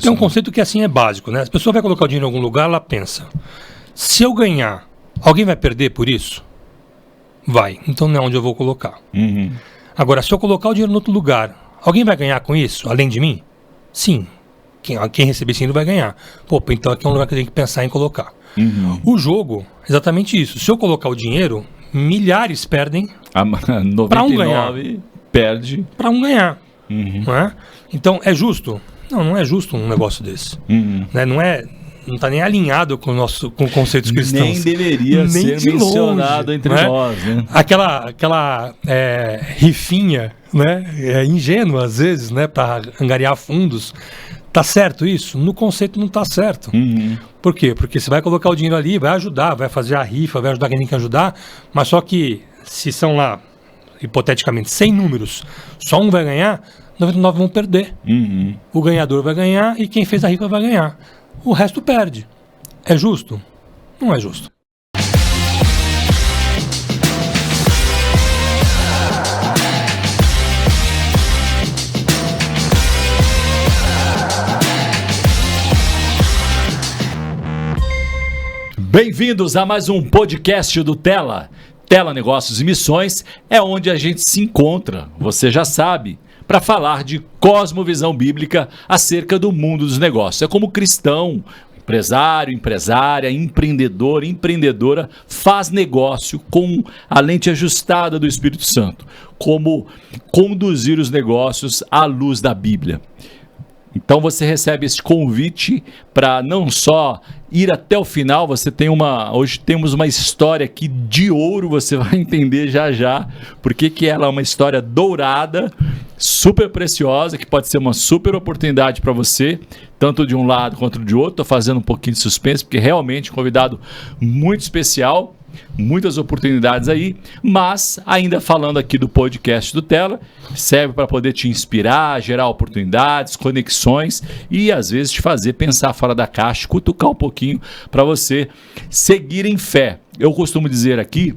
Tem um conceito que assim é básico, né? A pessoa vai colocar o dinheiro em algum lugar, ela pensa, se eu ganhar, alguém vai perder por isso? Vai, então não é onde eu vou colocar. Agora, se eu colocar o dinheiro em outro lugar, alguém vai ganhar com isso, além de mim? Sim. Quem receber esse dinheiro vai ganhar. Pô, então aqui é um lugar que eu tenho que pensar em colocar. O jogo, exatamente isso. Se eu colocar o dinheiro, milhares perdem para um ganhar. Perde para um ganhar. Não é? Então, é justo? Não é justo um negócio desse. Né? Não está nem alinhado com conceitos cristãos. Nem deveria ser mencionado entre nós. Né? Aquela rifinha, né? Ingênua às vezes, né? Para angariar fundos. Tá certo isso? No conceito não tá certo. Por quê? Porque você vai colocar o dinheiro ali, vai ajudar, vai fazer a rifa, vai ajudar quem tem que ajudar, mas só que se são lá, hipoteticamente, 100 números, só um vai ganhar, 99 vão perder. O ganhador vai ganhar e quem fez a rifa vai ganhar. O resto perde. É justo? Não é justo. Bem-vindos a mais um podcast do Tela. Tela Negócios e Missões é onde a gente se encontra, você já sabe, para falar de cosmovisão bíblica acerca do mundo dos negócios. É como cristão, empresário, empresária, empreendedor, empreendedora faz negócio com a lente ajustada do Espírito Santo. Como conduzir os negócios à luz da Bíblia. Então você recebe esse convite para não só ir até o final, hoje temos uma história aqui de ouro, você vai entender já porque que ela é uma história dourada, super preciosa, que pode ser uma super oportunidade para você, tanto de um lado quanto de outro. Estou fazendo um pouquinho de suspense, porque realmente convidado muito especial, muitas oportunidades aí, mas ainda falando aqui do podcast do Tela, serve para poder te inspirar, gerar oportunidades, conexões e às vezes te fazer pensar fora da caixa, cutucar um pouquinho para você seguir em fé. Eu costumo dizer aqui,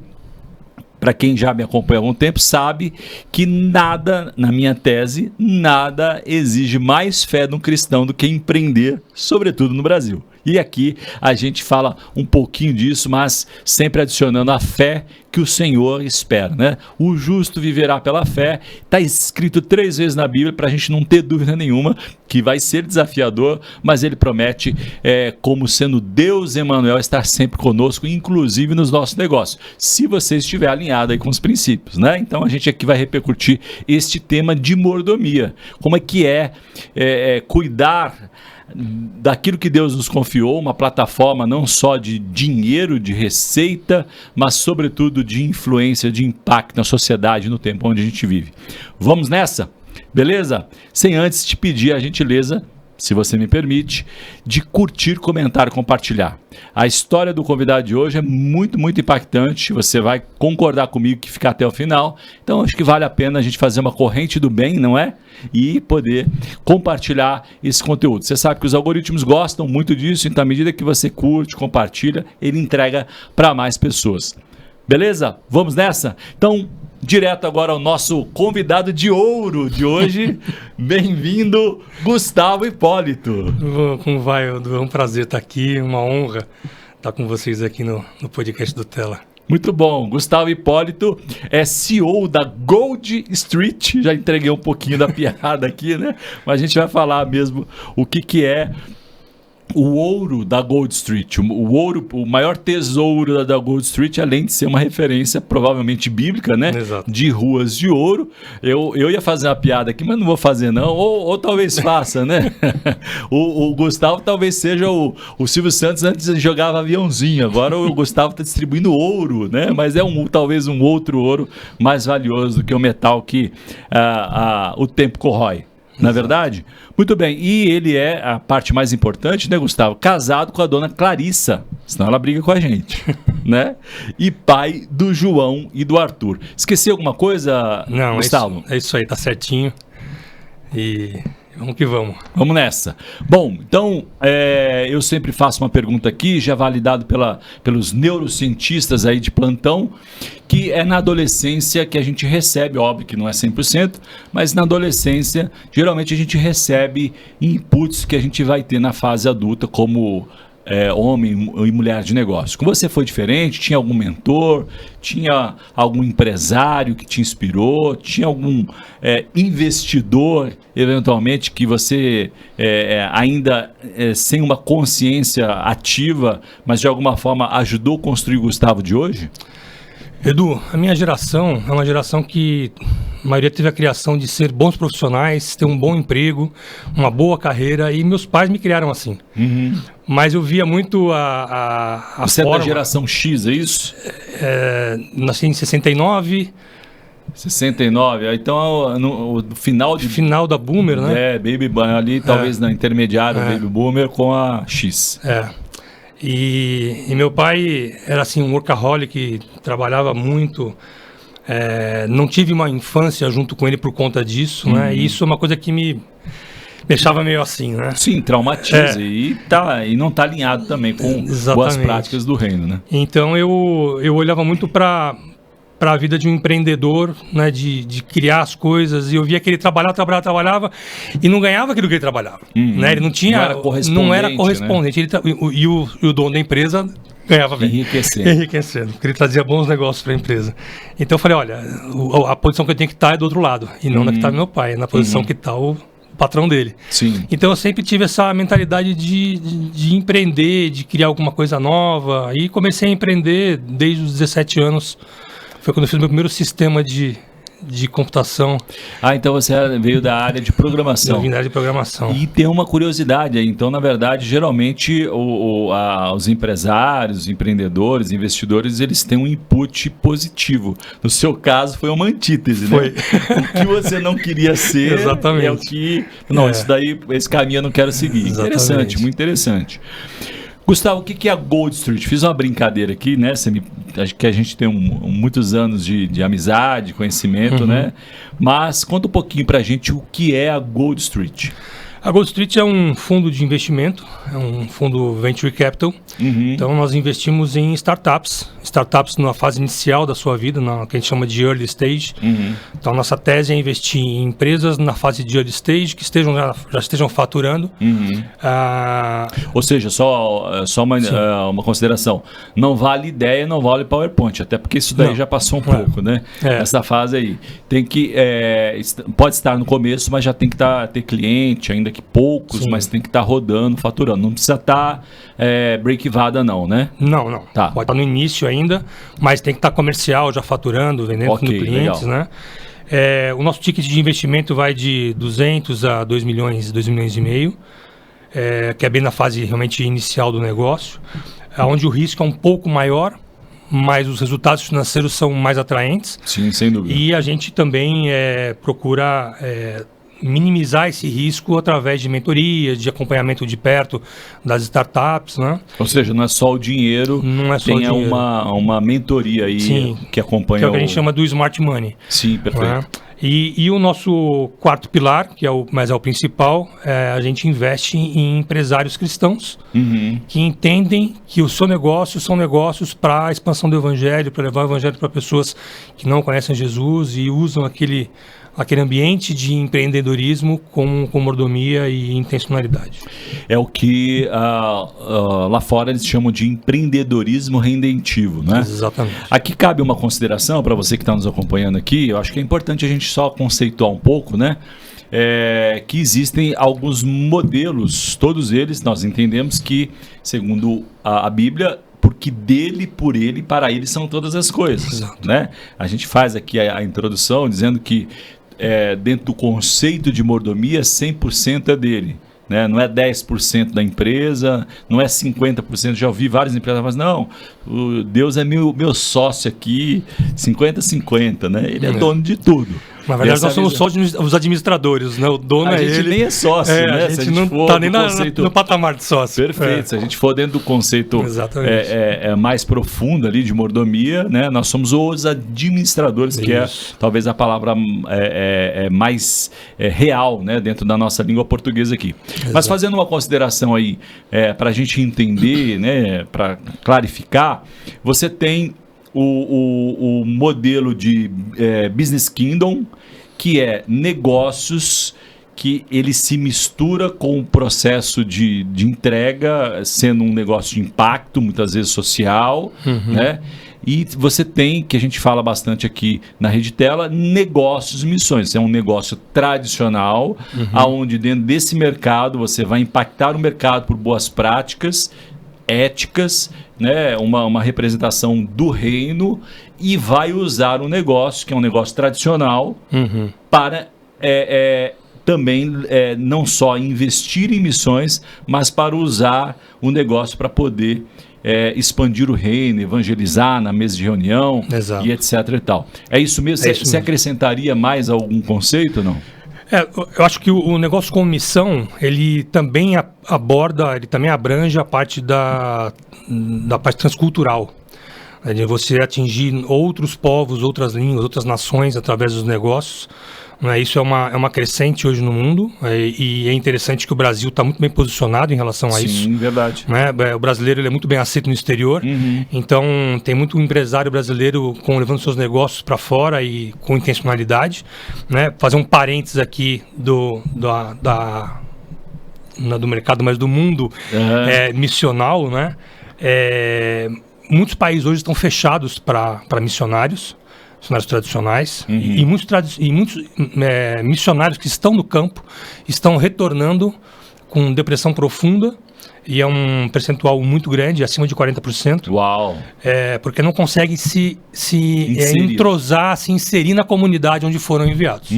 para quem já me acompanha há algum tempo, sabe que nada, na minha tese, nada exige mais fé de um cristão do que empreender, sobretudo no Brasil. E aqui a gente fala um pouquinho disso, mas sempre adicionando a fé que o Senhor espera, né? O justo viverá pela fé. Está escrito 3 vezes na Bíblia para a gente não ter dúvida nenhuma que vai ser desafiador, mas ele promete, como sendo Deus Emanuel, estar sempre conosco, inclusive nos nossos negócios, se você estiver alinhado aí com os princípios, né? Então a gente aqui vai repercutir este tema de mordomia. Como é que cuidar daquilo que Deus nos confiou, uma plataforma não só de dinheiro, de receita, mas sobretudo de influência, de impacto na sociedade, no tempo onde a gente vive. Vamos nessa? Beleza? Sem antes te pedir a gentileza, se você me permite, de curtir, comentar e compartilhar. A história do convidado de hoje é muito, muito impactante. Você vai concordar comigo que ficar até o final. Então, acho que vale a pena a gente fazer uma corrente do bem, não é? E poder compartilhar esse conteúdo. Você sabe que os algoritmos gostam muito disso, então, à medida que você curte, compartilha, ele entrega para mais pessoas. Beleza? Vamos nessa? Então, direto agora ao nosso convidado de ouro de hoje. Bem-vindo, Gustavo Hipólito. Como vai? É um prazer estar aqui, uma honra estar com vocês aqui no podcast do Tela. Muito bom. Gustavo Hipólito é CEO da Gold Street. Já entreguei um pouquinho da piada aqui, né? Mas a gente vai falar mesmo o que é o ouro da Gold Street, o ouro, o maior tesouro da Gold Street, além de ser uma referência provavelmente bíblica, né? Exato. De ruas de ouro. Eu ia fazer uma piada aqui, mas não vou fazer não, ou talvez faça, né? o Gustavo talvez seja o Silvio Santos, antes jogava aviãozinho, agora o Gustavo está distribuindo ouro, né? Mas é talvez um outro ouro mais valioso do que o metal que o tempo corrói. Na verdade? Muito bem, e ele é a parte mais importante, né, Gustavo? Casado com a dona Clarissa, senão ela briga com a gente, né? E pai do João e do Arthur. Esqueci alguma coisa, não, Gustavo? É isso aí, tá certinho. E Vamos que vamos. Vamos nessa. Bom, então, eu sempre faço uma pergunta aqui, já validado pelos neurocientistas aí de plantão, que é na adolescência que a gente recebe, óbvio que não é 100%, mas na adolescência, geralmente a gente recebe inputs que a gente vai ter na fase adulta, como homem e mulher de negócio. Com você foi diferente? Tinha algum mentor? Tinha algum empresário que te inspirou? Tinha algum investidor, eventualmente, que você ainda sem uma consciência ativa, mas de alguma forma ajudou a construir o Gustavo de hoje? Edu, a minha geração é uma geração que a maioria teve a criação de ser bons profissionais, ter um bom emprego, uma boa carreira, e meus pais me criaram assim. Uhum. Mas eu via muito a Você forma... é da geração X, é isso? Nasci em 69. 69, então no final de... Final da Boomer, né? Baby Boomer, ali talvez na intermediária, Baby Boomer com a X. E meu pai era assim um workaholic, trabalhava muito, não tive uma infância junto com ele por conta disso, né? E isso é uma coisa que me deixava meio assim, né? Sim, traumatiza e não está alinhado também com boas práticas do reino, né? Então eu olhava muito para a vida de um empreendedor, né, de criar as coisas, e eu via que ele trabalhava e não ganhava aquilo que ele trabalhava, né? Ele não era correspondente, né? E o dono da empresa ganhava bem. Enriquecendo, porque ele trazia bons negócios para a empresa. Então eu falei, olha, a posição que eu tenho que estar é do outro lado, e não na que está meu pai, é na posição que está o patrão dele. Sim. Então eu sempre tive essa mentalidade de empreender, de criar alguma coisa nova, e comecei a empreender desde os 17 anos. Foi quando eu fiz meu primeiro sistema de computação. Então você veio da área de programação. Eu vim da área de programação. E tem uma curiosidade aí. Então, na verdade, geralmente os empresários, os empreendedores, investidores, eles têm um input positivo. No seu caso, foi uma antítese, foi, né? O que você não queria ser exatamente. É o que... Não, esse caminho eu não quero seguir. Exatamente. Interessante, muito interessante. Gustavo, o que é a Gold Street? Fiz uma brincadeira aqui, né? Acho que a gente tem muitos anos de amizade, conhecimento, né? Mas conta um pouquinho pra gente o que é a Gold Street. A Gold Street é um fundo de investimento, é um fundo Venture Capital. Então nós investimos em startups na fase inicial da sua vida, que a gente chama de early stage. Então nossa tese é investir em empresas na fase de early stage que já estejam faturando. Ou seja, só uma consideração, não vale ideia, não vale PowerPoint, até porque isso daí já passou um pouco, né? Essa fase aí. Tem que, pode estar no começo, mas já tem que ter cliente, ainda que poucos, mas tem que estar rodando, faturando. Não precisa estar break-evada não, né? Não. Tá. Pode estar no início ainda, mas tem que estar comercial, já faturando, vendendo para clientes, legal. Né? O nosso ticket de investimento vai de 200 a 2 milhões e meio, que é bem na fase realmente inicial do negócio, onde o risco é um pouco maior, mas os resultados financeiros são mais atraentes. Sim, sem dúvida. E a gente também procura minimizar esse risco através de mentorias, de acompanhamento de perto das startups, né? Ou seja, não é só o dinheiro, tem uma mentoria aí. Sim, que acompanha que é o que a gente chama do Smart Money. Sim, perfeito. Né? E o nosso quarto pilar, que é o principal, a gente investe em empresários cristãos que entendem que o seu negócio são negócios para a expansão do evangelho, para levar o evangelho para pessoas que não conhecem Jesus e usam aquele ambiente de empreendedorismo com mordomia e intencionalidade. É o que lá fora eles chamam de empreendedorismo redentivo, né? Exatamente. Aqui cabe uma consideração para você que está nos acompanhando aqui, eu acho que é importante a gente só conceituar um pouco, né? Que existem alguns modelos, todos eles nós entendemos que, segundo a Bíblia, porque dele, por ele, para ele são todas as coisas. Exato. Né? A gente faz aqui a introdução dizendo que dentro do conceito de mordomia, 100% é dele. Né? Não é 10% da empresa, não é 50%. Já ouvi várias empresas falando, não, Deus é meu sócio aqui, 50-50, né? Ele é dono de tudo. Na verdade, nós somos só os administradores, né? O dono é ele. A gente nem é sócio, né? A gente não está nem no patamar de sócio. Perfeito. Se a gente for dentro do conceito mais profundo ali de mordomia, né? Nós somos os administradores, que é talvez a palavra mais real, né? Dentro da nossa língua portuguesa aqui. Exato. Mas fazendo uma consideração aí, para a gente entender, né? Para clarificar, você tem o modelo de Business Kingdom, que é negócios que ele se mistura com o processo de entrega, sendo um negócio de impacto, muitas vezes social, né? E você tem, que a gente fala bastante aqui na Rede Tela, negócios e missões. É um negócio tradicional, onde dentro desse mercado você vai impactar o mercado por boas práticas, éticas, né, uma representação do reino, e vai usar um negócio, que é um negócio tradicional, para também não só investir em missões, mas para usar o negócio para poder expandir o reino, evangelizar na mesa de reunião. Exato. E etc e tal. É isso mesmo? Você acrescentaria mais algum conceito ou não? Eu acho que o negócio com missão, ele também aborda, ele também abrange a parte da parte transcultural, né, de você atingir outros povos, outras línguas, outras nações através dos negócios. Né, isso é uma crescente hoje no mundo, e é interessante que o Brasil está muito bem posicionado em relação a isso. Sim, verdade. Né, o brasileiro ele é muito bem aceito no exterior, então tem muito empresário brasileiro levando seus negócios para fora e com intencionalidade. Né, fazer um parênteses aqui do mercado, mas do mundo missional, né? Muitos países hoje estão fechados para missionários tradicionais, e muitos missionários que estão no campo estão retornando com depressão profunda, e é um percentual muito grande, acima de 40%. Uau! Porque não conseguem se entrosar, se inserir na comunidade onde foram enviados.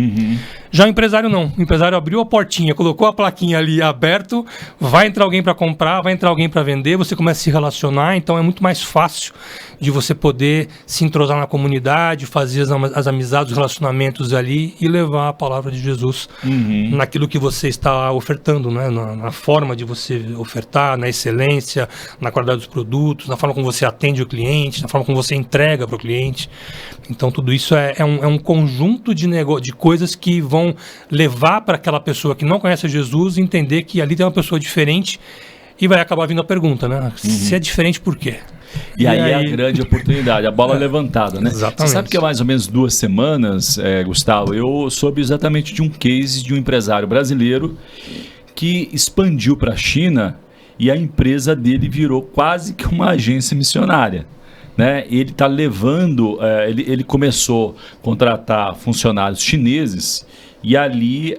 Já o empresário não. O empresário abriu a portinha, colocou a plaquinha ali aberto, vai entrar alguém para comprar, vai entrar alguém para vender, você começa a se relacionar, então é muito mais fácil de você poder se entrosar na comunidade, fazer as amizades, os relacionamentos ali e levar a palavra de Jesus naquilo que você está ofertando, né? Na forma de você ofertar, na excelência, na qualidade dos produtos, na forma como você atende o cliente, na forma como você entrega para o cliente. Então tudo isso é um conjunto de coisas que vão levar para aquela pessoa que não conhece Jesus entender que ali tem uma pessoa diferente, e vai acabar vindo a pergunta, né? Se é diferente, por quê? E aí é a grande oportunidade, a bola levantada, né? Exatamente. Você sabe que há mais ou menos 2 semanas, Gustavo, eu soube exatamente de um case de um empresário brasileiro que expandiu para a China, e a empresa dele virou quase que uma agência missionária. Né? Ele está levando, ele começou a contratar funcionários chineses, e ali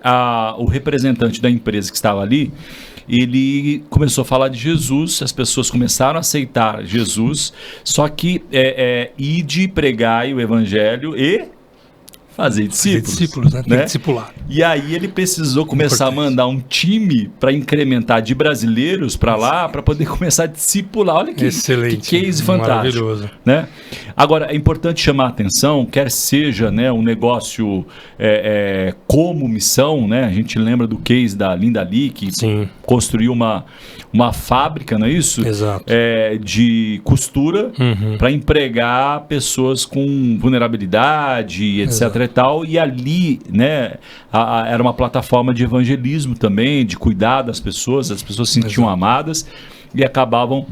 o representante da empresa que estava ali, ele começou a falar de Jesus, as pessoas começaram a aceitar Jesus, só que ide, pregai o evangelho e fazer discípulos, né? Tem que discipular. E aí ele precisou começar a mandar um time para incrementar de brasileiros para lá, para poder começar a discipular. Olha que case fantástico. Maravilhoso. Né? Agora, é importante chamar a atenção, quer seja, né, um negócio como missão, né? A gente lembra do case da Linda Lee, que construiu uma fábrica, não é isso? Exato. De costura para empregar pessoas com vulnerabilidade, etc. E tal, e ali, né, era uma plataforma de evangelismo também, de cuidar das pessoas, as pessoas se sentiam amadas e acabavam,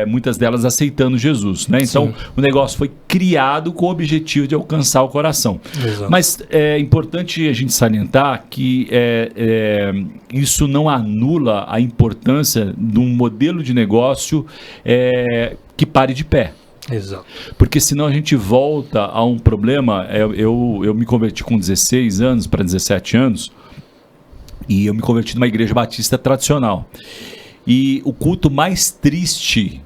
muitas delas, aceitando Jesus, né? Então, o negócio foi criado com o objetivo de alcançar o coração. Exato. Mas é importante a gente salientar que isso não anula a importância de um modelo de negócio que pare de pé. Exato. Porque senão a gente volta a um problema. Eu me converti com 16 anos para 17 anos, e eu me converti numa igreja batista tradicional. E o culto mais triste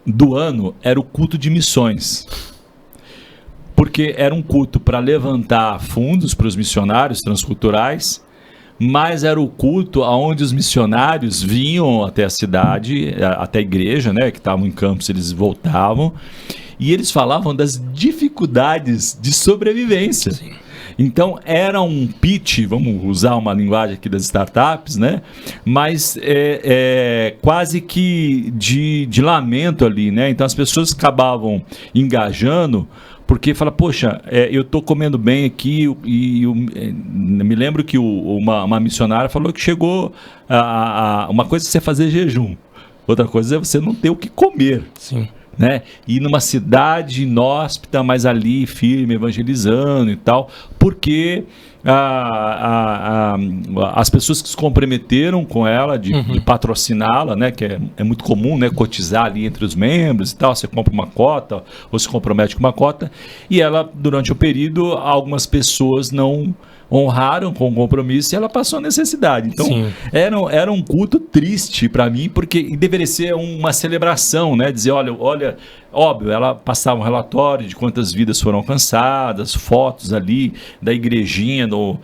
do ano era o culto de missões. Porque era um culto para levantar fundos para os missionários transculturais, mas era o culto onde os missionários vinham até a cidade, até a igreja, né, que estavam em campos, eles voltavam, e eles falavam das dificuldades de sobrevivência. Então era um pitch, vamos usar uma linguagem aqui das startups, né? Mas quase que de lamento ali, né? Então as pessoas acabavam engajando porque fala, poxa, eu estou comendo bem aqui me lembro que uma missionária falou que chegou uma coisa é você fazer jejum, outra coisa é você não ter o que comer. Sim. Né? E numa cidade inóspita, mas ali firme, evangelizando e tal, porque as pessoas que se comprometeram com ela de patrociná-la, né? Que é muito comum, né? Cotizar ali entre os membros e tal, você compra uma cota ou se compromete com uma cota, e ela, durante o período, algumas pessoas não honraram com o compromisso e ela passou a necessidade. Então, era um culto triste para mim, porque deveria ser uma celebração, né? Dizer, olha, óbvio, ela passava um relatório de quantas vidas foram alcançadas, fotos ali da igrejinha no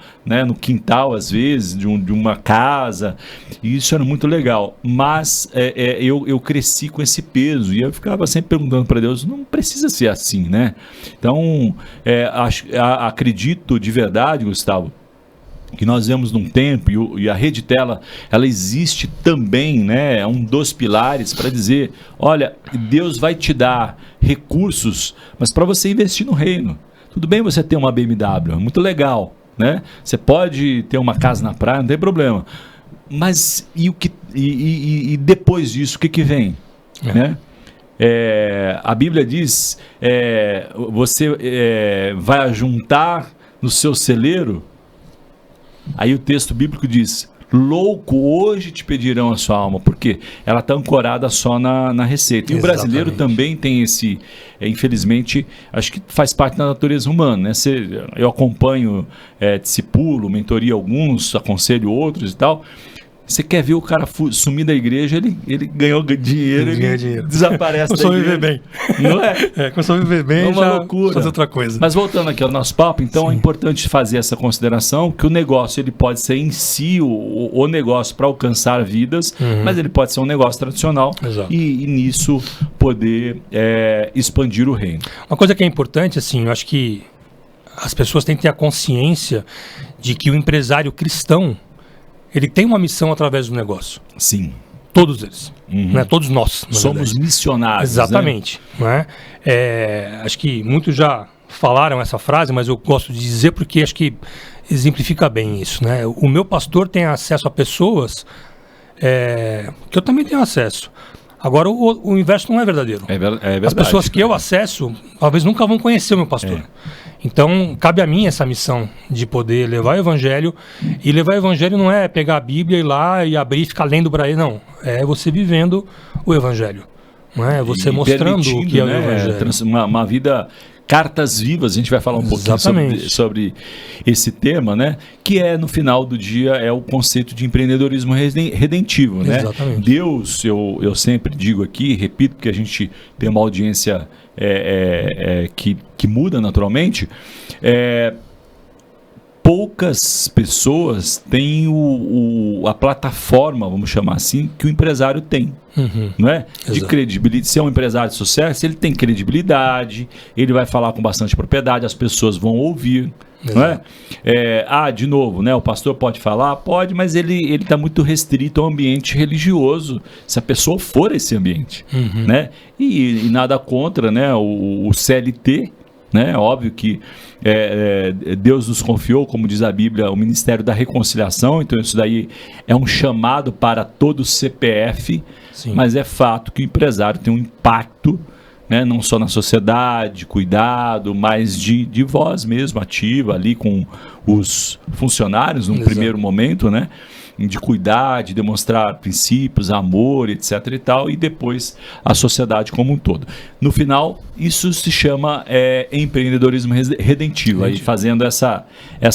quintal, às vezes, de uma casa, e isso era muito legal. Mas eu cresci com esse peso e eu ficava sempre perguntando para Deus, não precisa ser assim, né? Então, acredito de verdade, Gustavo, que nós vemos num tempo, e a Rede Tela, ela existe também, né? É um dos pilares para dizer, olha, Deus vai te dar recursos, mas para você investir no reino. Tudo bem você ter uma BMW, é muito legal, né? Você pode ter uma casa na praia, não tem problema. Mas e depois disso, o que vem? Né? A Bíblia diz, você vai juntar no seu celeiro. Aí o texto bíblico diz, louco, hoje te pedirão a sua alma, porque ela está ancorada só na receita. E o brasileiro também tem esse, infelizmente, acho que faz parte da natureza humana, né? Eu acompanho, discipulo, mentoria alguns, aconselho outros e tal. Você quer ver o cara sumir da igreja, ele ganhou dinheiro, desaparece começou a viver bem. Não é? Começou a viver bem, é uma loucura. Faz outra coisa. Mas voltando aqui ao nosso papo, então é importante fazer essa consideração, que o negócio ele pode ser em si o negócio para alcançar vidas, mas ele pode ser um negócio tradicional e nisso poder expandir o reino. Uma coisa que é importante, assim, eu acho que as pessoas têm que ter a consciência de que o empresário cristão, ele tem uma missão através do negócio. Sim. Todos eles. Né? Todos nós. Somos missionários. Exatamente. Né? Acho que muitos já falaram essa frase, mas eu gosto de dizer porque acho que exemplifica bem isso. Né? O meu pastor tem acesso a pessoas que eu também tenho acesso. Agora, o inverso não é verdadeiro. É verdade. As pessoas que eu acesso, talvez nunca vão conhecer o meu pastor. Então, cabe a mim essa missão de poder levar o evangelho. E levar o evangelho não é pegar a Bíblia, ir lá e abrir e ficar lendo para ele, não. É você vivendo o evangelho. Não é você mostrando o que é o evangelho. Uma vida... Cartas vivas, a gente vai falar um pouquinho sobre esse tema, né? Que no final do dia, é o conceito de empreendedorismo redentivo, né? Exatamente. Deus, eu sempre digo aqui, repito, porque a gente tem uma audiência que muda naturalmente, poucas pessoas têm a plataforma, vamos chamar assim, que o empresário tem. Não é? De credibilidade. Se é um empresário de sucesso, ele tem credibilidade, ele vai falar com bastante propriedade, as pessoas vão ouvir. Não é? De novo, né? O pastor pode falar? Pode, mas ele está muito restrito ao ambiente religioso, se a pessoa for esse ambiente. Né? E nada contra, né? O CLT, né? Óbvio que Deus nos confiou, como diz a Bíblia, o Ministério da Reconciliação, então isso daí é um chamado para todo CPF, mas é fato que o empresário tem um impacto, né, não só na sociedade, cuidado, mas de voz mesmo, ativa ali com os funcionários num primeiro momento, né? De cuidar, de demonstrar princípios, amor, etc. e tal, e depois a sociedade como um todo. No final, isso se chama empreendedorismo redentivo, aí fazendo essa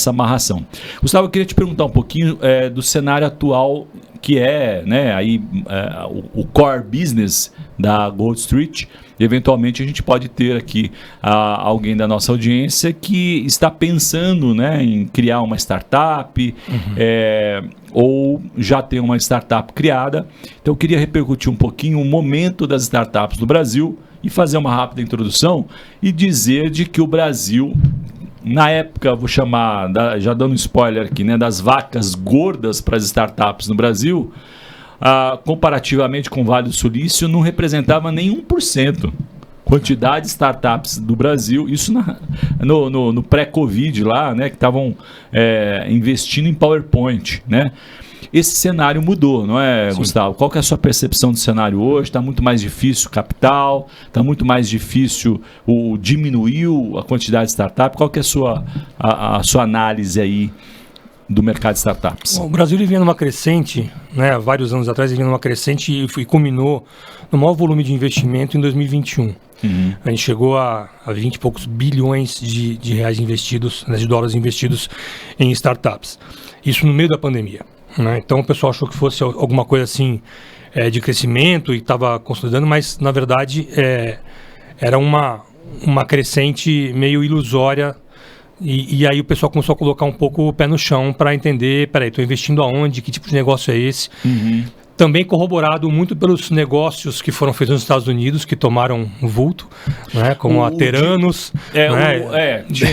amarração. Gustavo, eu queria te perguntar um pouquinho do cenário atual, que né, o core business da Gold Street. Eventualmente a gente pode ter aqui alguém da nossa audiência que está pensando, né, em criar uma startup, ou já tem uma startup criada. Então eu queria repercutir um pouquinho o momento das startups no Brasil e fazer uma rápida introdução e dizer de que o Brasil na época, vou chamar, já dando um spoiler aqui, né, das vacas gordas para as startups no Brasil, comparativamente com o Vale do Silício, não representava nem 1%. Quantidade de startups do Brasil, isso no pré-Covid lá, né, que estavam investindo em PowerPoint, né? Esse cenário mudou, não é, Sim. Gustavo? Qual que é a sua percepção do cenário hoje? Está muito mais difícil o capital? Está muito mais difícil diminuiu a quantidade de startup? Qual que é a sua análise aí do mercado de startups? Bom, o Brasil vinha numa crescente, né, vários anos atrás, ele vinha numa crescente e culminou no maior volume de investimento em 2021. Uhum. A gente chegou a 20 e poucos bilhões de reais investidos, né, de dólares investidos em startups. Isso no meio da pandemia. Né? Então o pessoal achou que fosse alguma coisa assim de crescimento e estava consolidando, mas na verdade era uma crescente meio ilusória e aí o pessoal começou a colocar um pouco o pé no chão para entender, peraí, estou investindo aonde, que tipo de negócio é esse? Uhum. Também corroborado muito pelos negócios que foram feitos nos Estados Unidos, que tomaram vulto, né, como a Teranos.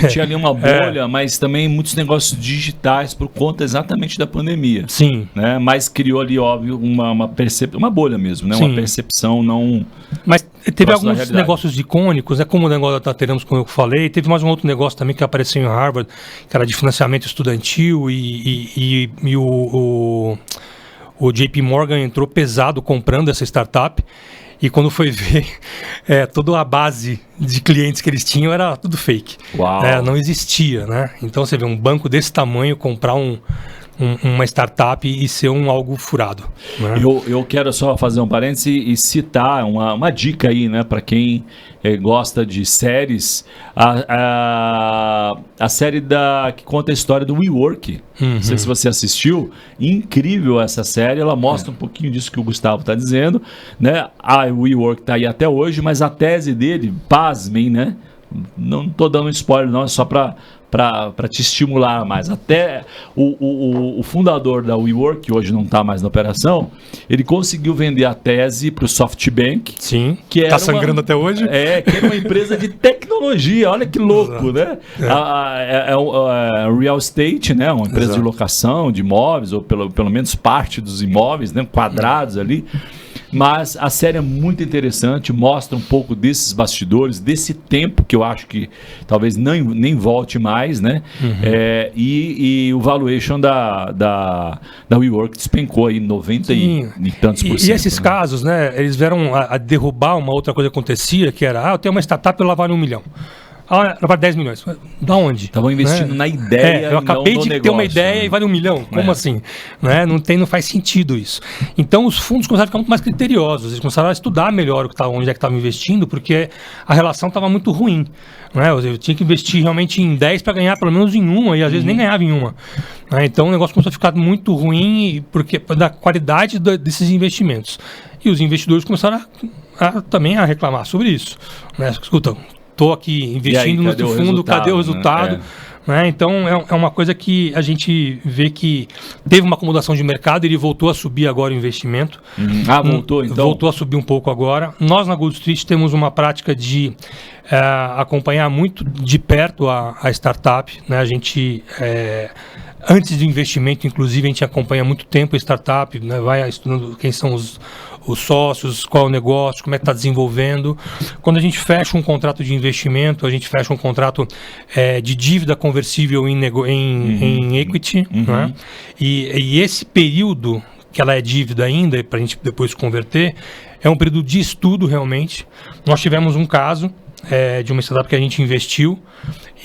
Tinha ali uma bolha, mas também muitos negócios digitais por conta exatamente da pandemia. Sim. Né, mas criou ali, óbvio, uma bolha mesmo, né, uma percepção não... Mas teve alguns negócios icônicos, né, como o negócio da Teranos, como eu falei. Teve mais um outro negócio também que apareceu em Harvard, que era de financiamento estudantil e o JP Morgan entrou pesado comprando essa startup e quando foi ver, toda a base de clientes que eles tinham era tudo fake. Uau. Não existia, né? Então você vê um banco desse tamanho comprar uma startup e ser algo furado. Né? Eu quero só fazer um parêntese e citar uma dica aí, né, para quem gosta de séries, a série que conta a história do WeWork. Não sei se você assistiu. Incrível essa série, ela mostra um pouquinho disso que o Gustavo está dizendo, né? A WeWork está aí até hoje, mas a tese dele, pasmem, né? Não estou dando spoiler não, é só para te estimular mais. Até o fundador da WeWork, que hoje não está mais na operação, ele conseguiu vender a tese para o SoftBank. Sim, está sangrando até hoje. Que era uma empresa de tecnologia, olha que louco, né? Real Estate, né? Uma empresa de locação de imóveis, ou pelo menos parte dos imóveis, né? Quadrados ali. Mas a série é muito interessante, mostra um pouco desses bastidores, desse tempo que eu acho que talvez nem volte mais, né? E o valuation da WeWork despencou aí 90 e tantos por cento. E esses casos, né? Eles vieram a derrubar uma outra coisa que acontecia, que era, eu tenho uma startup e lá vale 1 milhão. Vale 10 milhões. Da onde? Estavam investindo na ideia. Eu acabei de ter uma ideia e vale 1 milhão. Como assim? Né? Não faz sentido isso. Então os fundos começaram a ficar muito mais criteriosos. Eles começaram a estudar melhor onde é que estavam investindo, porque a relação estava muito ruim. Né? Eu tinha que investir realmente em 10 para ganhar pelo menos em uma, e às vezes nem ganhava em uma. Né? Então o negócio começou a ficar muito ruim porque da qualidade desses investimentos. E os investidores começaram também a reclamar sobre isso. Né? Escuta, estou aqui investindo no fundo, cadê o resultado? Né? Então é uma coisa que a gente vê que teve uma acomodação de mercado, ele voltou a subir agora o investimento. Voltou então? Voltou a subir um pouco agora. Nós na Gold Street temos uma prática de acompanhar muito de perto a startup. Né? A gente... antes do investimento, inclusive, a gente acompanha há muito tempo a startup, né? Vai estudando quem são os sócios, qual é o negócio, como é que está desenvolvendo. Quando a gente fecha um contrato de investimento, a gente fecha um contrato de dívida conversível em equity. Né? E esse período, que ela é dívida ainda, para a gente depois converter, é um período de estudo realmente. Nós tivemos um caso de uma startup que a gente investiu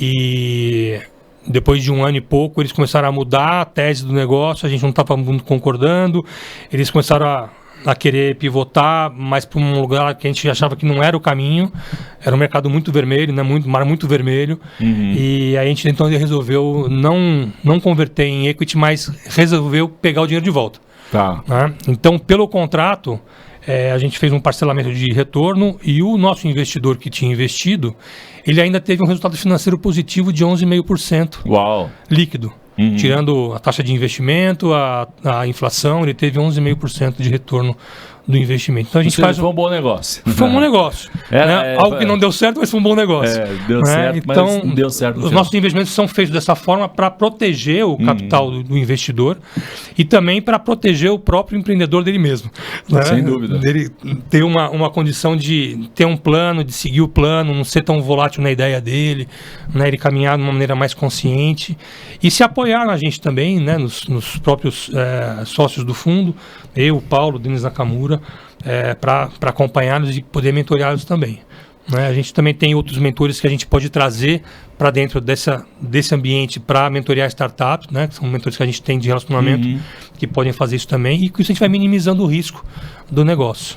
e... depois de 1 ano e pouco, eles começaram a mudar a tese do negócio, a gente não estava concordando, eles começaram a querer pivotar mais para um lugar que a gente achava que não era o caminho, era um mercado muito vermelho, né? Mar muito vermelho, e a gente então resolveu não converter em equity, mas resolveu pegar o dinheiro de volta. Tá. Né? Então, pelo contrato, a gente fez um parcelamento de retorno e o nosso investidor que tinha investido, ele ainda teve um resultado financeiro positivo de 11,5% líquido. Tirando a taxa de investimento, a inflação, ele teve 11,5% de retorno do investimento. Então a gente faz foi um bom negócio. Foi um bom negócio. Algo que não deu certo, mas foi um bom negócio. Deu certo, então, mas não deu certo. Os nossos investimentos são feitos dessa forma para proteger o capital do investidor e também para proteger o próprio empreendedor dele mesmo. Né? Sem dúvida. Dele ter uma condição de ter um plano, de seguir o plano, não ser tão volátil na ideia dele, né? Ele caminhar de uma maneira mais consciente e se apoiar na gente também, né? nos próprios sócios do fundo, eu, o Paulo, o Denis Nakamura, para acompanhá-los e poder mentoreá-los também. Né? A gente também tem outros mentores que a gente pode trazer para dentro desse ambiente para mentorear startups, né? Que são mentores que a gente tem de relacionamento, que podem fazer isso também, e com isso a gente vai minimizando o risco do negócio.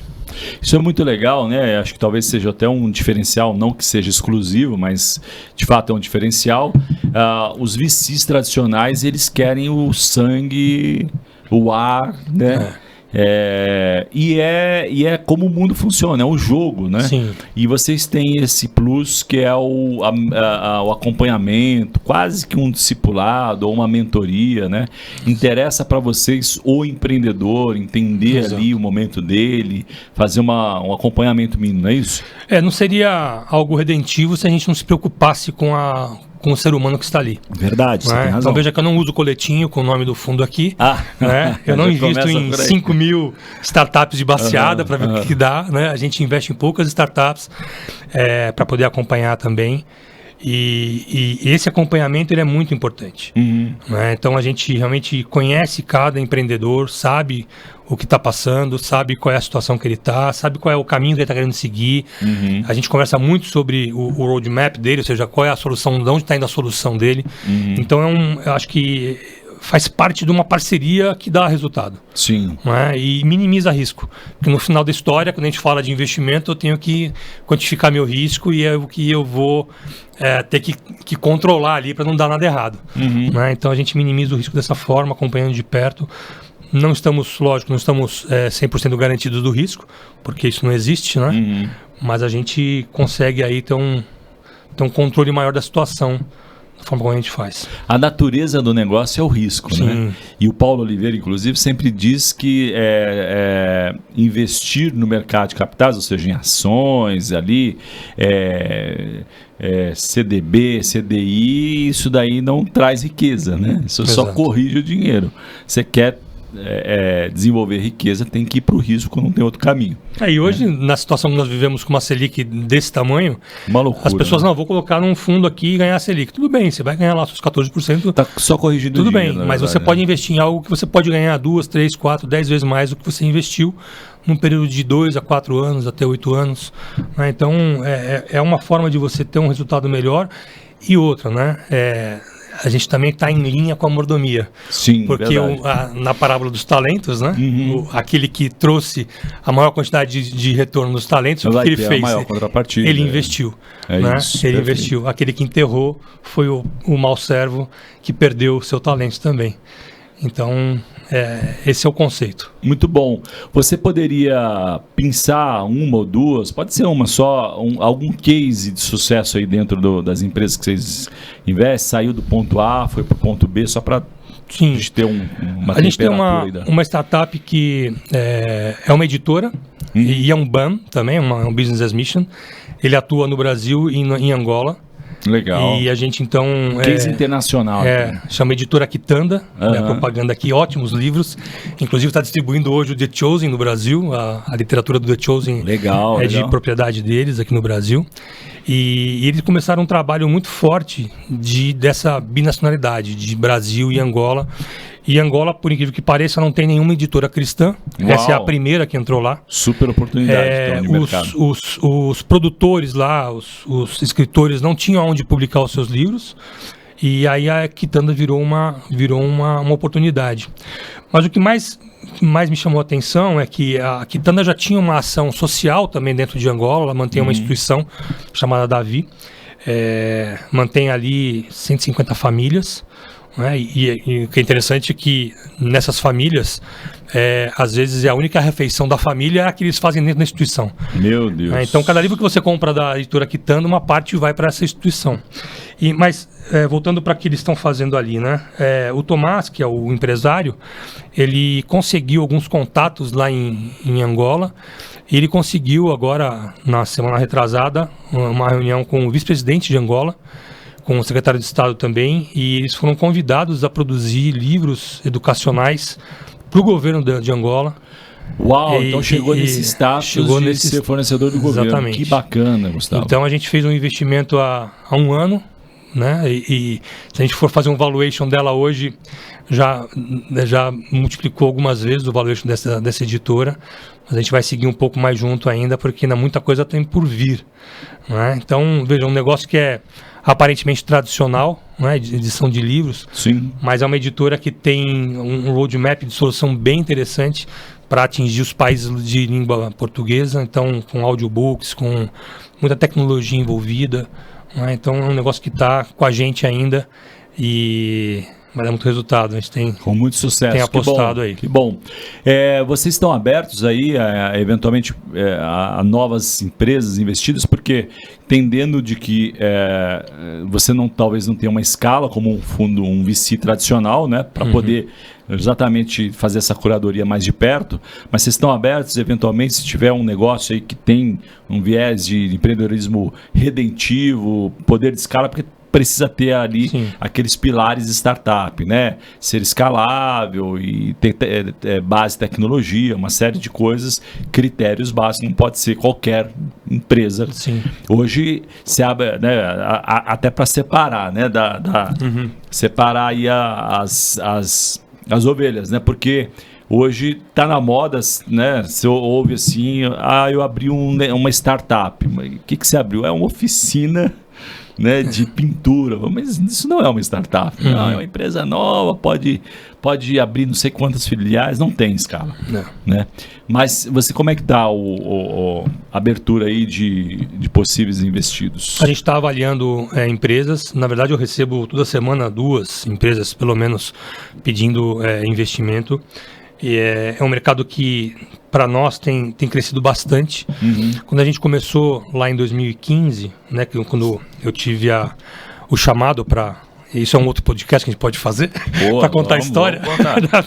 Isso é muito legal, né? Acho que talvez seja até um diferencial, não que seja exclusivo, mas de fato é um diferencial. Os VCs tradicionais, eles querem o sangue, o ar, né? E é como o mundo funciona, é um jogo, né? Sim. E vocês têm esse plus que é o acompanhamento, quase que um discipulado ou uma mentoria, né? Interessa para vocês o empreendedor, entender Exato. ali o momento dele, fazer um acompanhamento mínimo, não é isso? Não seria algo redentivo se a gente não se preocupasse com o ser humano que está ali. Verdade, você tem razão. Então veja que eu não uso coletinho com o nome do fundo aqui. Né? Eu não invisto em 5 mil startups de baseada para ver o que dá. Né? A gente investe em poucas startups para poder acompanhar também. E esse acompanhamento ele é muito importante. Né? Então a gente realmente conhece cada empreendedor, sabe o que está passando, sabe qual é a situação que ele está, sabe qual é o caminho que ele está querendo seguir. A gente conversa muito sobre o roadmap dele, ou seja, qual é a solução, de onde está indo a solução dele. Então eu acho que faz parte de uma parceria que dá resultado. Sim. Né? E minimiza risco. Porque no final da história, quando a gente fala de investimento, eu tenho que quantificar meu risco e é o que eu vou ter que controlar ali para não dar nada errado. Né? Então a gente minimiza o risco dessa forma, acompanhando de perto. Não estamos 100% garantidos do risco, porque isso não existe, né? Mas a gente consegue aí ter um controle maior da situação, da forma como a gente faz. A natureza do negócio é o risco, né? E o Paulo Oliveira, inclusive, sempre diz que investir no mercado de capitais, ou seja, em ações ali, CDB, CDI, isso daí não traz riqueza, né? Isso só corrige o dinheiro. Você quer desenvolver riqueza, tem que ir para o risco, não tem outro caminho. E hoje, na situação que nós vivemos com uma Selic desse tamanho, uma loucura, as pessoas, vou colocar num fundo aqui e ganhar a Selic. Tudo bem, você vai ganhar lá seus 14%. Tá só corrigindo tudo o dinheiro. Tudo bem, mas você pode investir em algo que você pode ganhar 2, 3, 4, 10 vezes mais do que você investiu num período de 2 a 4 anos, até 8 anos. Né? Então, é uma forma de você ter um resultado melhor. E outra, né? A gente também está em linha com a mordomia. Sim, porque na parábola dos talentos, né? Aquele que trouxe a maior quantidade de retorno dos talentos, o que ele fez? Maior contrapartida, ele investiu. Né? Isso, ele investiu. Aquele que enterrou foi o mau servo que perdeu o seu talento também. Então, esse é o conceito. Muito bom. Você poderia pensar uma ou duas, pode ser uma só, algum case de sucesso aí dentro das empresas que vocês investem, saiu do ponto A, foi para o ponto B, só para a gente ter uma A gente tem uma startup que é uma editora e é um BAM também, um Business as Mission. Ele atua no Brasil e em Angola. Legal. E a gente então... Case internacional. Chama Editora Quitanda, propaganda aqui, ótimos livros. Inclusive está distribuindo hoje o The Chosen no Brasil, a literatura do The Chosen de propriedade deles aqui no Brasil. E eles começaram um trabalho muito forte dessa binacionalidade, de Brasil e Angola. E Angola, por incrível que pareça, não tem nenhuma editora cristã. Uau. Essa é a primeira que entrou lá. Super oportunidade de mercado. Os produtores lá, os escritores não tinham onde publicar os seus livros. E aí a Quitanda virou uma oportunidade. Mas o que mais me chamou a atenção é que a Quitanda já tinha uma ação social também dentro de Angola. Ela mantém uma instituição chamada Davi. Mantém ali 150 famílias, né? E o que é interessante é que nessas famílias, às vezes a única refeição da família é a que eles fazem dentro da instituição. Meu Deus. Então, cada livro que você compra da editora Quitanda, uma parte vai para essa instituição. Mas, voltando para o que eles estão fazendo ali, né? O Tomás, que é o empresário, ele conseguiu alguns contatos lá em Angola. E ele conseguiu agora, na semana retrasada, uma reunião com o vice-presidente de Angola, com o secretário de Estado também, e eles foram convidados a produzir livros educacionais para o governo de Angola. Uau, então chegou nesse status de ser fornecedor do governo. Exatamente. Que bacana, Gustavo. Então a gente fez um investimento há um ano, né? E se a gente for fazer um valuation dela hoje, já multiplicou algumas vezes o valuation dessa editora, mas a gente vai seguir um pouco mais junto ainda, porque ainda muita coisa tem por vir, né? Então, veja, um negócio que é aparentemente tradicional, né, de edição de livros, sim, mas é uma editora que tem um roadmap de solução bem interessante para atingir os países de língua portuguesa, então com audiobooks, com muita tecnologia envolvida, né? Então é um negócio que está com a gente ainda e vai dar muito resultado. A gente tem com muito sucesso. Tem apostado aí. Que bom. Vocês estão abertos aí, eventualmente, a novas empresas investidas, porque entendendo de que você talvez não tenha uma escala como um fundo, um VC tradicional, né, para poder exatamente fazer essa curadoria mais de perto, mas vocês estão abertos, eventualmente, se tiver um negócio aí que tem um viés de empreendedorismo redentivo, poder de escala, porque precisa ter ali aqueles pilares de startup, né? Ser escalável e ter base tecnologia, uma série de coisas, critérios básicos, não pode ser qualquer empresa. Sim. Hoje se abre, né, até para separar, né? Separar aí as ovelhas, né? Porque hoje está na moda, né? Você ouve assim, eu abri uma startup. O que você abriu? É uma oficina, né, de pintura, mas isso não é uma startup, não, é uma empresa nova, pode abrir não sei quantas filiais, não tem escala, né? Mas como é que está a abertura aí de possíveis investidos? A gente está avaliando empresas, na verdade eu recebo toda semana 2 empresas, pelo menos, pedindo investimento. E é um mercado que, para nós, tem crescido bastante. Quando a gente começou lá em 2015, né, quando eu tive o chamado para... Isso é um outro podcast que a gente pode fazer para contar a história.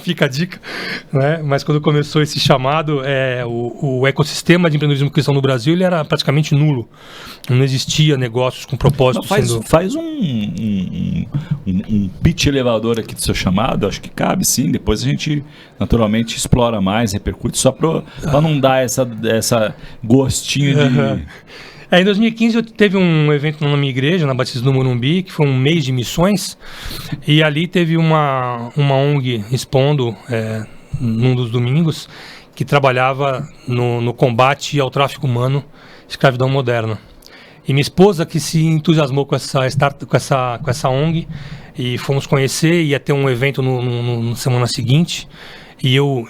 Fica a dica. Né? Mas quando começou esse chamado, o ecossistema de empreendedorismo cristão no Brasil ele era praticamente nulo. Não existia negócios com propósito. Faz um pitch elevador aqui do seu chamado, acho que cabe sim. Depois a gente naturalmente explora mais, repercute, só para não dar essa gostinho de... Em 2015 eu teve um evento na minha igreja, na Batista do Morumbi, que foi um mês de missões, e ali teve uma ONG expondo, num dos domingos, que trabalhava no combate ao tráfico humano, escravidão moderna. E minha esposa que se entusiasmou com essa ONG, e fomos conhecer, ia ter um evento na semana seguinte, e eu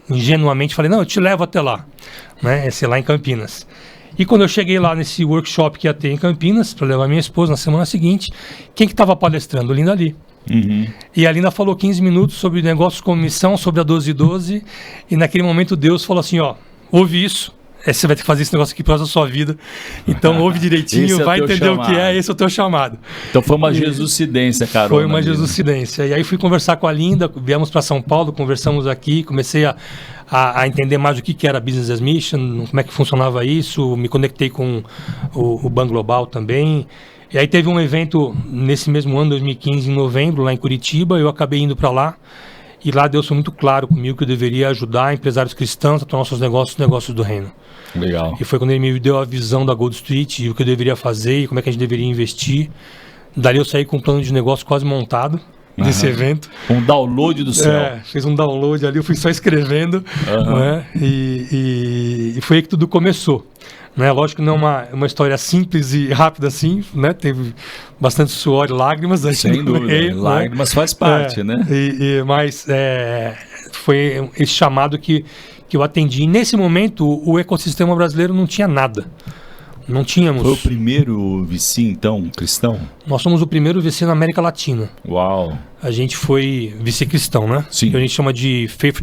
ingenuamente falei, não, eu te levo até lá, né? Esse lá em Campinas. E quando eu cheguei lá nesse workshop que ia ter em Campinas, para levar minha esposa na semana seguinte, quem que estava palestrando? Linda Ali. E a Linda falou 15 minutos sobre negócios com missão, sobre a 1212, e naquele momento Deus falou assim, ouve isso, você vai ter que fazer esse negócio aqui para a sua vida, então ouve direitinho, vai entender o que esse é o teu chamado. Então foi uma Jesucidência, cara. Foi uma Jesucidência. E aí fui conversar com a Linda, viemos para São Paulo, conversamos aqui, comecei a entender mais o que era Business as Mission, como é que funcionava isso, me conectei com o Ban Global também. E aí teve um evento nesse mesmo ano, 2015, em novembro, lá em Curitiba, eu acabei indo para lá. E lá Deus foi muito claro comigo que eu deveria ajudar empresários cristãos a tornar seus negócios do reino. Legal. E foi quando ele me deu a visão da Gold Street e o que eu deveria fazer e como é que a gente deveria investir. Dali eu saí com um plano de negócio quase montado desse evento. Um download do céu. Fez um download ali, eu fui só escrevendo, né? E foi aí que tudo começou. Né? Lógico que não é uma história simples e rápida assim, né? Teve bastante suor e lágrimas. Sem dúvida, meio, lágrimas, né? Faz parte, né? Mas foi esse chamado que eu atendi. E nesse momento, o ecossistema brasileiro não tinha nada. Não tínhamos. Foi o primeiro VC, então, cristão? Nós somos o primeiro VC na América Latina. Uau! A gente foi VC cristão, né? Sim. Que a gente chama de Faith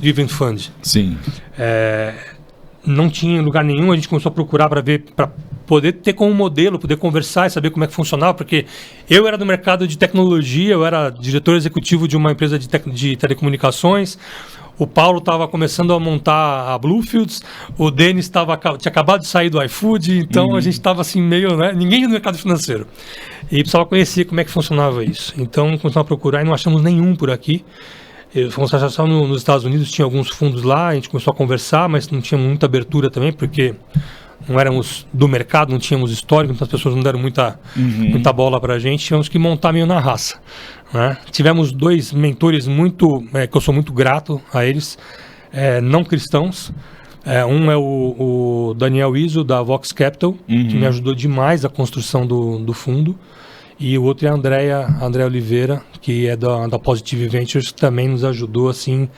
Driven Fund. Sim. Não tinha em lugar nenhum, a gente começou a procurar para poder ter como modelo, poder conversar e saber como é que funcionava, porque eu era do mercado de tecnologia, eu era diretor executivo de uma empresa de telecomunicações, o Paulo estava começando a montar a Bluefields, o Denis tinha acabado de sair do iFood, então a gente estava assim meio, né, ninguém no mercado financeiro. E precisava conhecer como é que funcionava isso. Então começamos a procurar e não achamos nenhum por aqui. Fomos achar só nos Estados Unidos, tinha alguns fundos lá, a gente começou a conversar, mas não tinha muita abertura também, porque não éramos do mercado, não tínhamos histórico, então as pessoas não deram muita bola pra gente, tivemos que montar meio na raça, né? Tivemos 2 mentores que eu sou muito grato a eles, não cristãos. Um é o Daniel Izzo, da Vox Capital, que me ajudou demais a construção do fundo. E o outro é a Andréa Oliveira, que é da Positive Ventures, que também nos ajudou assim,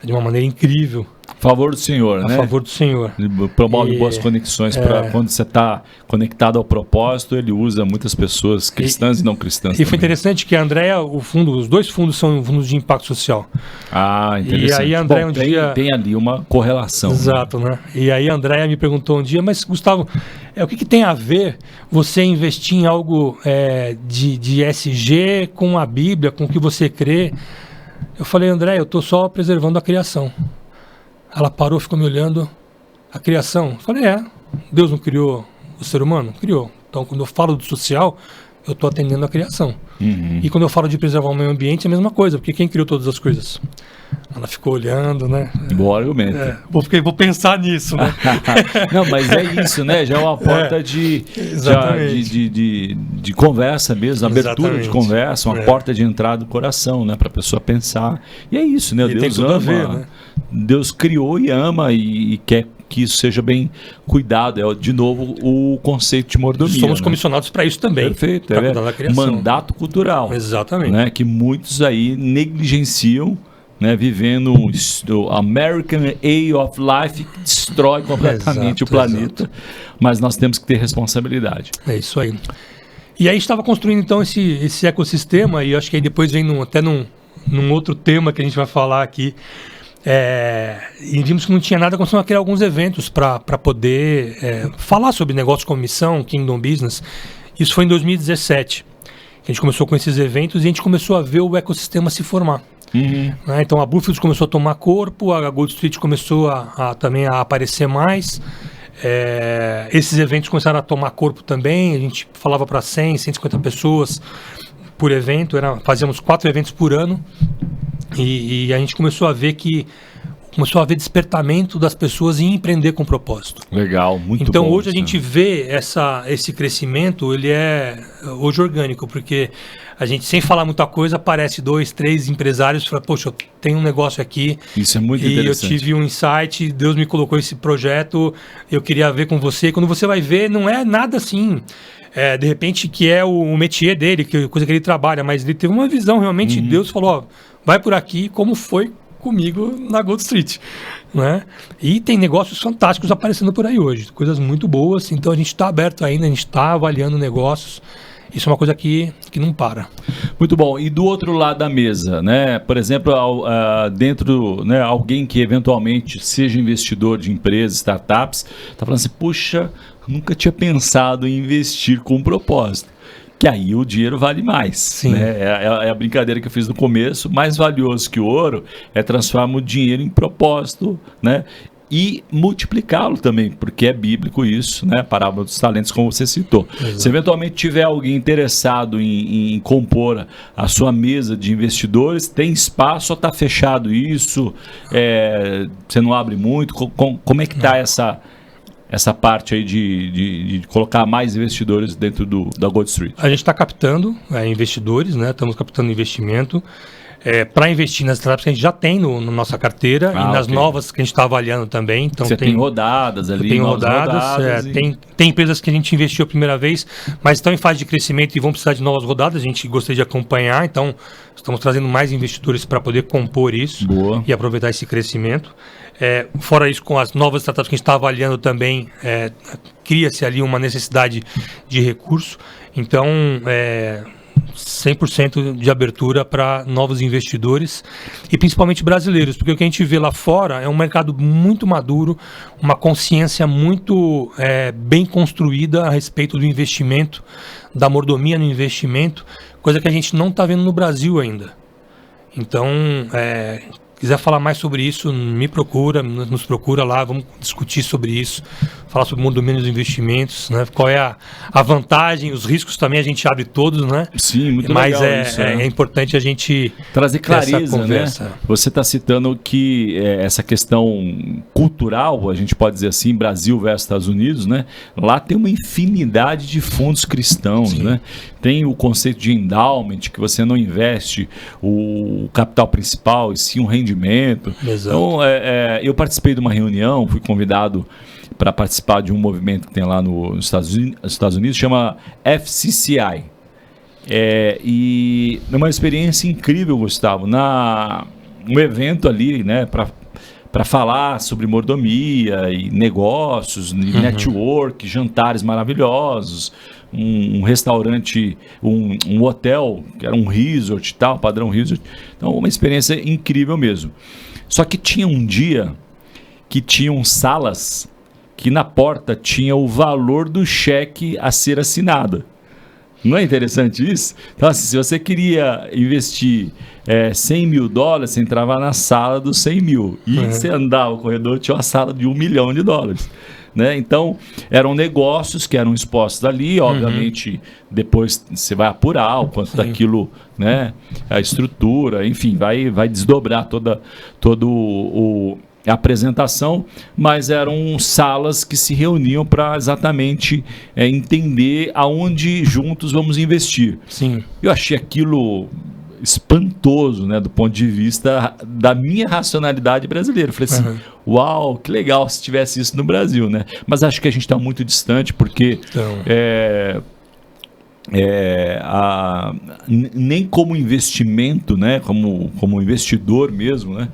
de uma maneira incrível. A favor do Senhor, né? A favor do Senhor. Ele promove boas conexões para quando você está conectado ao propósito, ele usa muitas pessoas cristãs e não cristãs. E foi interessante que a Andréa, os 2 fundos são fundos de impacto social. Ah, interessante. E aí a Andréa dia... Tem ali uma correlação. Exato, né? E aí a Andréa me perguntou um dia, mas Gustavo, o que tem a ver você investir em algo de ESG com a Bíblia, com o que você crê? Eu falei, Andréa, eu estou só preservando a criação. Ela parou, ficou me olhando. A criação? Eu falei, Deus não criou o ser humano? Criou. Então, quando eu falo do social, eu estou atendendo a criação. E quando eu falo de preservar o meio ambiente, é a mesma coisa, porque quem criou todas as coisas? Ela ficou olhando, né? Bom argumento. Vou pensar nisso, né? Não, mas é isso, né? Já é uma porta de conversa mesmo, abertura de conversa, uma porta de entrada do coração, né? Para a pessoa pensar. E é isso, né? E Deus tem tudo ama, a ver, né? Deus criou e ama e quer que isso seja bem cuidado. É, de novo, o conceito de mordomia. Somos comissionados para isso também. Perfeito. Para cuidar da criação. Mandato cultural. Exatamente. Né? Que muitos aí negligenciam, né, vivendo o American Way of Life, que destrói completamente o planeta, mas nós temos que ter responsabilidade. É isso aí. E aí a gente estava construindo então esse ecossistema, e acho que aí depois vem até num outro tema que a gente vai falar aqui, e vimos que não tinha nada, começamos a criar alguns eventos para poder falar sobre negócio com missão, Kingdom Business. Isso foi em 2017, que a gente começou com esses eventos e a gente começou a ver o ecossistema se formar. Né? Então a Bluefields começou a tomar corpo, a Gold Street começou também a aparecer mais. Esses eventos começaram a tomar corpo também. A gente falava para 100, 150 pessoas por evento, fazíamos 4 eventos por ano, e a gente começou a ver despertamento das pessoas em empreender com propósito. Legal, muito bom. Então hoje a gente vê esse crescimento, ele é hoje orgânico, porque a gente, sem falar muita coisa, aparece 2, 3 empresários e fala, poxa, eu tenho um negócio aqui. Isso é muito interessante. E eu tive um insight, Deus me colocou esse projeto, eu queria ver com você. Quando você vai ver, não é nada assim, de repente, que é o métier dele, coisa que ele trabalha, mas ele teve uma visão realmente, Deus falou, ó, vai por aqui, como foi comigo na Gold Street, né? E tem negócios fantásticos aparecendo por aí hoje, coisas muito boas, então a gente está aberto ainda, a gente está avaliando negócios. Isso é uma coisa que não para. Muito bom. E do outro lado da mesa, né? Por exemplo, dentro, né, alguém que eventualmente seja investidor de empresas, startups, está falando assim, puxa, nunca tinha pensado em investir com propósito. Que aí o dinheiro vale mais. Sim. Né? É a brincadeira que eu fiz no começo. Mais valioso que o ouro é transformar o dinheiro em propósito, né? E multiplicá-lo também, porque é bíblico isso, né? A parábola dos talentos, como você citou. Exato. Se eventualmente tiver alguém interessado em compor a sua mesa de investidores, tem espaço ou está fechado isso? Você não abre muito? Como é que está essa parte aí de colocar mais investidores dentro da Gold Street? A gente está captando investidores, né? Estamos captando investimento. Para investir nas startups que a gente já tem na nossa carteira e nas novas que a gente está avaliando também. Então, você tem rodadas ali, tem rodadas tem empresas que a gente investiu a primeira vez, mas estão em fase de crescimento e vão precisar de novas rodadas. A gente gostaria de acompanhar, então estamos trazendo mais investidores para poder compor isso. Boa. E aproveitar esse crescimento. Fora isso, com as novas startups que a gente está avaliando também, cria-se ali uma necessidade de recurso. Então, 100% de abertura para novos investidores e principalmente brasileiros, porque o que a gente vê lá fora é um mercado muito maduro, uma consciência muito bem construída a respeito do investimento, da mordomia no investimento, coisa que a gente não está vendo no Brasil ainda. Então, quiser falar mais sobre isso, me procura, nos procura lá, vamos discutir sobre isso, falar sobre mordomia nos investimentos, né? Qual é a vantagem, os riscos também a gente abre todos, né? Sim, muito Mas legal isso, é importante a gente trazer clareza, essa conversa. Né? Você está citando que essa questão cultural, a gente pode dizer assim, Brasil versus Estados Unidos, né? Lá tem uma infinidade de fundos cristãos, né? Tem o conceito de endowment, que você não investe o capital principal, e sim um rendimento. Exato. Então, eu participei de uma reunião, fui convidado para participar de um movimento que tem lá nos Estados Unidos, chama FCCI. E é uma experiência incrível, Gustavo, um evento ali, né, para falar sobre mordomia e negócios, network, jantares maravilhosos, um restaurante, um hotel, que era um resort e tal, padrão resort. Então, uma experiência incrível mesmo. Só que tinha um dia que tinham salas que na porta tinha o valor do cheque a ser assinado. Não é interessante isso? Então, assim, se você queria investir $100 mil, você entrava na sala dos 100 mil. E você andava o corredor, tinha uma sala de $1 milhão. Né? Então, eram negócios que eram expostos ali. Obviamente, depois você vai apurar o quanto daquilo, né? A estrutura, enfim, vai desdobrar toda a apresentação, mas eram salas que se reuniam para exatamente entender aonde juntos vamos investir. Sim. Eu achei aquilo espantoso, né, do ponto de vista da minha racionalidade brasileira. Eu falei assim, uau, que legal se tivesse isso no Brasil, né? Mas acho que a gente está muito distante, porque nem como investimento, né, como investidor mesmo, né,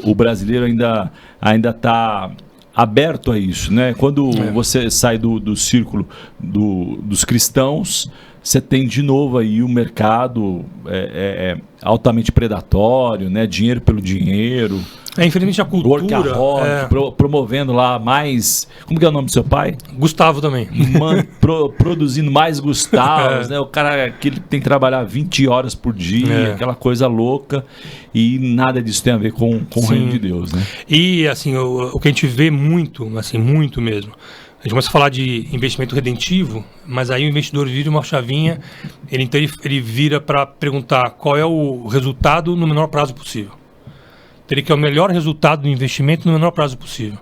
o brasileiro ainda está aberto a isso, né? Quando você sai do círculo dos cristãos, você tem de novo aí o mercado altamente predatório, né? Dinheiro pelo dinheiro. Infelizmente a cultura... Workaholic, promovendo lá mais... Como que é o nome do seu pai? Gustavo também. Produzindo mais Gustavos, né? O cara que tem que trabalhar 20 horas por dia, aquela coisa louca, e nada disso tem a ver com o reino de Deus, né? E assim, o que a gente vê muito, assim, muito mesmo, a gente começa a falar de investimento redentivo, mas aí o investidor vira uma chavinha, ele vira para perguntar qual é o resultado no menor prazo possível. Ele quer o melhor resultado do investimento no menor prazo possível.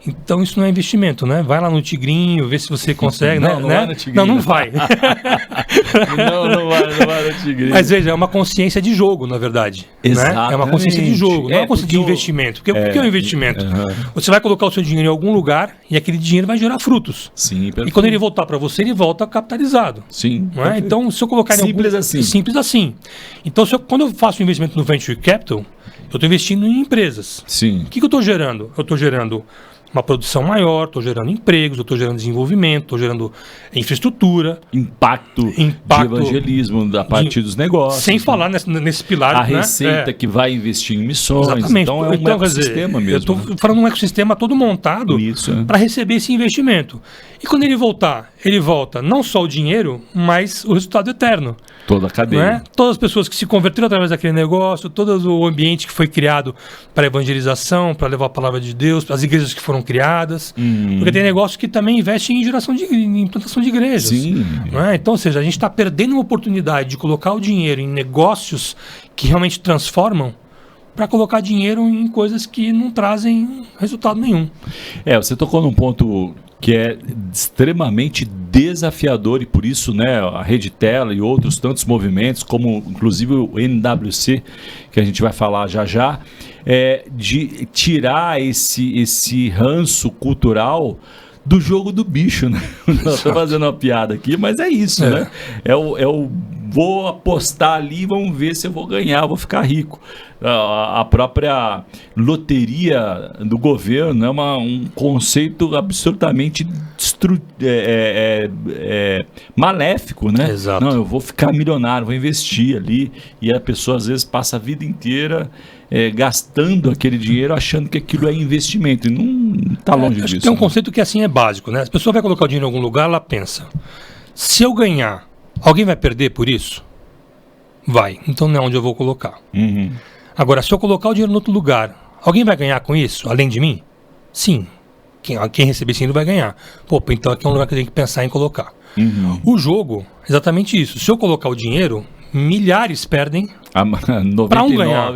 Então isso não é investimento, né? Vai lá no Tigrinho, vê se você consegue, não, né? Vai no Tigrinho. Não vai. não vai no Tigrinho. Mas veja, é uma consciência de jogo, na verdade. Exatamente. Né? É uma consciência de jogo, não é uma consciência de investimento. Porque o que é um investimento? Você vai colocar o seu dinheiro em algum lugar e aquele dinheiro vai gerar frutos. Sim, perfeito. E quando ele voltar para você, ele volta capitalizado. Sim. Não é? Então, se eu colocar em Simples assim. Simples assim. Então, quando eu faço um investimento no Venture Capital, eu estou investindo em empresas. Sim. O que eu estou gerando? Eu estou gerando uma produção maior, estou gerando empregos, estou gerando desenvolvimento, estou gerando infraestrutura. Impacto de evangelismo da partir dos negócios. Sem falar nesse pilar. A receita que vai investir em missões. Exatamente. Então é um ecossistema mesmo. Eu estou falando de um ecossistema todo montado para receber esse investimento. E quando ele voltar, ele volta não só o dinheiro, mas o resultado eterno. Toda a cadeia. Né? Todas as pessoas que se converteram através daquele negócio, todo o ambiente que foi criado para evangelização, para levar a palavra de Deus, as igrejas que foram criadas. Porque tem negócios que também investem em implantação de igrejas. Sim. Né? Então, ou seja, a gente está perdendo uma oportunidade de colocar o dinheiro em negócios que realmente transformam, para colocar dinheiro em coisas que não trazem resultado nenhum. Você tocou num ponto que é extremamente desafiador, e por isso, né, a Rede Tela e outros tantos movimentos, como inclusive o NWC, que a gente vai falar já, de tirar esse ranço cultural do jogo do bicho, né? Estou fazendo uma piada aqui, mas é isso, né? É o vou apostar ali, vamos ver se eu vou ganhar, vou ficar rico. A própria loteria do governo é um conceito absolutamente maléfico, né? Exato. Não, eu vou ficar milionário, vou investir ali, e a pessoa às vezes passa a vida inteira gastando aquele dinheiro achando que aquilo é investimento, e não está longe disso. Tem um conceito que assim é básico, né? A pessoa vai colocar o dinheiro em algum lugar, ela pensa, se eu ganhar, alguém vai perder por isso? Vai, então não é onde eu vou colocar. Uhum. Agora, se eu colocar o dinheiro em outro lugar, alguém vai ganhar com isso, além de mim? Sim. Quem receber esse dinheiro vai ganhar. Pô, então aqui é um lugar que eu tenho que pensar em colocar. Uhum. O jogo, exatamente isso. Se eu colocar o dinheiro, milhares perdem para um ganhar.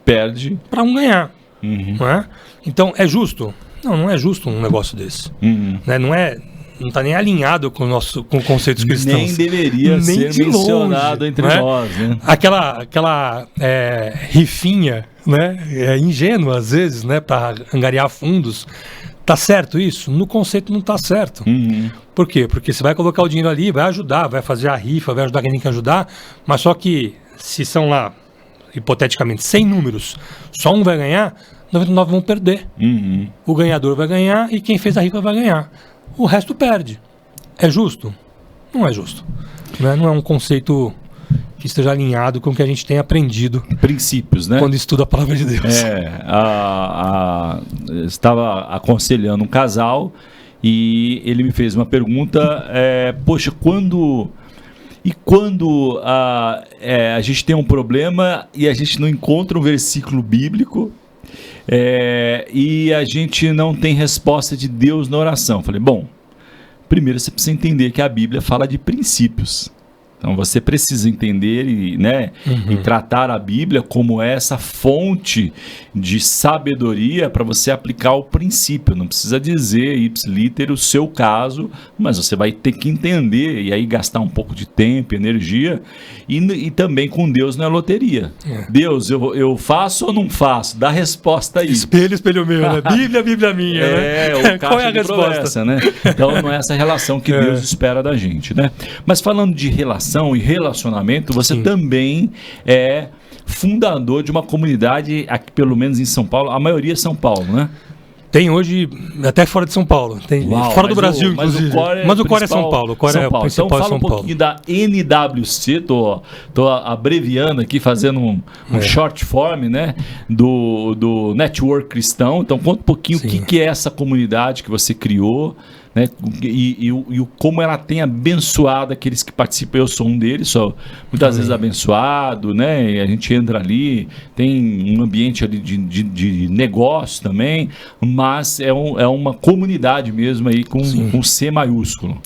Perde. Para um ganhar. Uhum. Não é? Então, é justo? Não é justo um negócio desse. Uhum. Né? Não está nem alinhado com conceitos cristãos. Nem deveria ser mencionado entre nós, né? Aquela rifinha, né? Ingênua às vezes, né? Para angariar fundos. Tá certo isso? No conceito não tá certo. Uhum. Por quê? Porque você vai colocar o dinheiro ali, vai ajudar, vai fazer a rifa, vai ajudar quem tem que ajudar, mas só que se são lá, hipoteticamente, 100 números, só um vai ganhar, 99 vão perder. Uhum. O ganhador vai ganhar e quem fez a rifa vai ganhar. O resto perde. É justo? Não é justo. Né? Não é um conceito que esteja alinhado com o que a gente tem aprendido. Princípios, né? Quando estuda a palavra de Deus. Estava aconselhando um casal e ele me fez uma pergunta, poxa, quando a gente tem um problema e a gente não encontra um versículo bíblico e a gente não tem resposta de Deus na oração. Eu falei, bom, primeiro você precisa entender que a Bíblia fala de princípios. Então você precisa entender e tratar a Bíblia como essa fonte de sabedoria para você aplicar o princípio. Não precisa dizer ipsiliter o seu caso, mas você vai ter que entender e aí gastar um pouco de tempo, energia e também com Deus não é loteria. Deus, eu faço ou não faço? Dá resposta aí. Espelho meu, né? Bíblia minha, né? Qual é a resposta? Né? Então não é essa relação que Deus espera da gente, né? Mas falando de relação e relacionamento, você também é fundador de uma comunidade aqui, pelo menos em São Paulo, a maioria é São Paulo, né? Tem hoje, até fora de São Paulo. Tem fora do Brasil, inclusive. Mas o core é São Paulo. O core é o principal então, fala São um pouquinho da NWC, tô abreviando aqui, fazendo um short form, né, do Network Cristão. Então, conta um pouquinho o que é essa comunidade que você criou, né, e como ela tem abençoado aqueles que participam. Eu sou um deles, sou muitas vezes abençoado, né, e a gente entra ali, tem um ambiente ali de negócio também, mas é uma comunidade mesmo aí com C maiúsculo.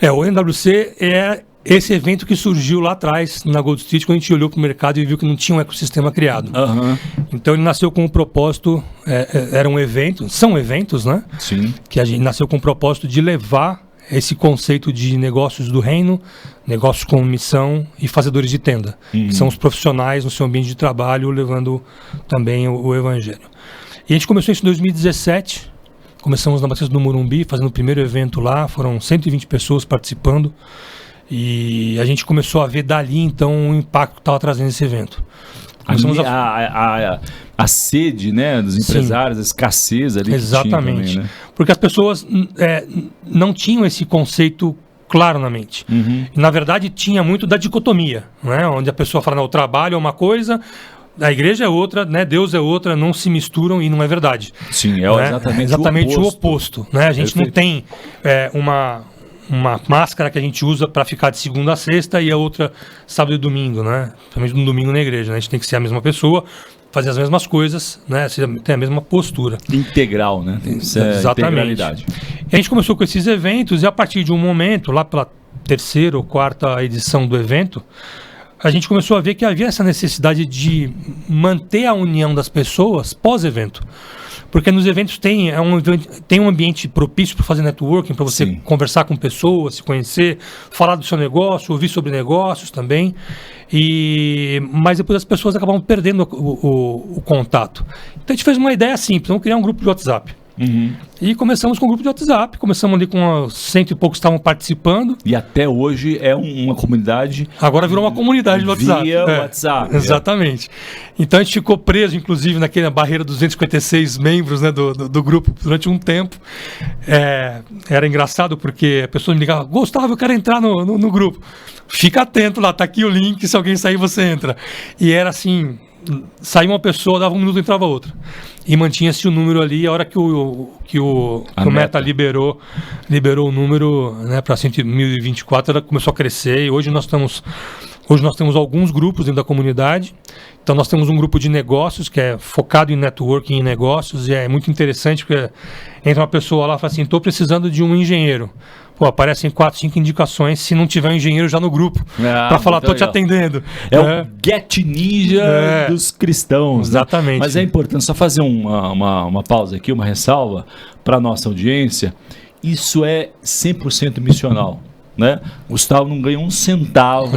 O NWC é esse evento que surgiu lá atrás na Gold Street, quando a gente olhou para o mercado e viu que não tinha um ecossistema criado. Então ele nasceu com o propósito, era um evento, são eventos, né? Sim. Que a gente nasceu com o propósito de levar esse conceito de negócios do reino, negócios com missão e fazedores de tenda, que são os profissionais no seu ambiente de trabalho, levando também o evangelho. E a gente começou isso em 2017, começamos na Batista do Morumbi, fazendo o primeiro evento lá, foram 120 pessoas participando, e a gente começou a ver dali, então, o impacto que estava trazendo esse evento. A sede, né, dos empresários, a escassez ali. Exatamente. Que tinha também, né? Porque as pessoas não tinham esse conceito claro na mente. E, na verdade, tinha muito da dicotomia, né? Onde a pessoa fala, não, o trabalho é uma coisa, a igreja é outra, né? Deus é outra, não se misturam e não é verdade. Sim, exatamente o oposto. Né? A gente não tem uma máscara que a gente usa para ficar de segunda a sexta e a outra sábado e domingo, né? Principalmente no domingo na igreja, né? A gente tem que ser a mesma pessoa, fazer as mesmas coisas, né? Ter a mesma postura. Integral, né? Exatamente. Integralidade. E a gente começou com esses eventos e a partir de um momento, lá pela terceira ou quarta edição do evento, a gente começou a ver que havia essa necessidade de manter a união das pessoas pós-evento. Porque nos eventos tem um ambiente propício para fazer networking, para você conversar com pessoas, se conhecer, falar do seu negócio, ouvir sobre negócios também. Mas depois as pessoas acabam perdendo o contato. Então a gente fez uma ideia simples, vamos criar um grupo de WhatsApp. E começamos com um grupo de WhatsApp, começamos ali com 100 e poucos que estavam participando. E até hoje é uma comunidade... Agora virou uma comunidade de WhatsApp. Via WhatsApp. Exatamente. Então a gente ficou preso, inclusive, naquela barreira dos 256 membros, né, do grupo durante um tempo. Era engraçado porque a pessoa me ligava, Gustavo, eu quero entrar no grupo. Fica atento lá, tá aqui o link, se alguém sair você entra. E era assim, saía uma pessoa, dava um minuto e entrava outra. E mantinha-se o número ali, a hora que o Meta liberou o número, né, para 1.024, ela começou a crescer e hoje nós temos alguns grupos dentro da comunidade. Então nós temos um grupo de negócios que é focado em networking e negócios, e é muito interessante porque entra uma pessoa lá e fala assim, estou precisando de um engenheiro. Pô, aparecem 4, 5 indicações se não tiver um engenheiro já no grupo. Para falar, tô te atendendo. O Get Ninja dos cristãos. Exatamente. Né? Mas é importante só fazer uma pausa aqui, uma ressalva para a nossa audiência. Isso é 100% missional. Né? Gustavo não ganha um centavo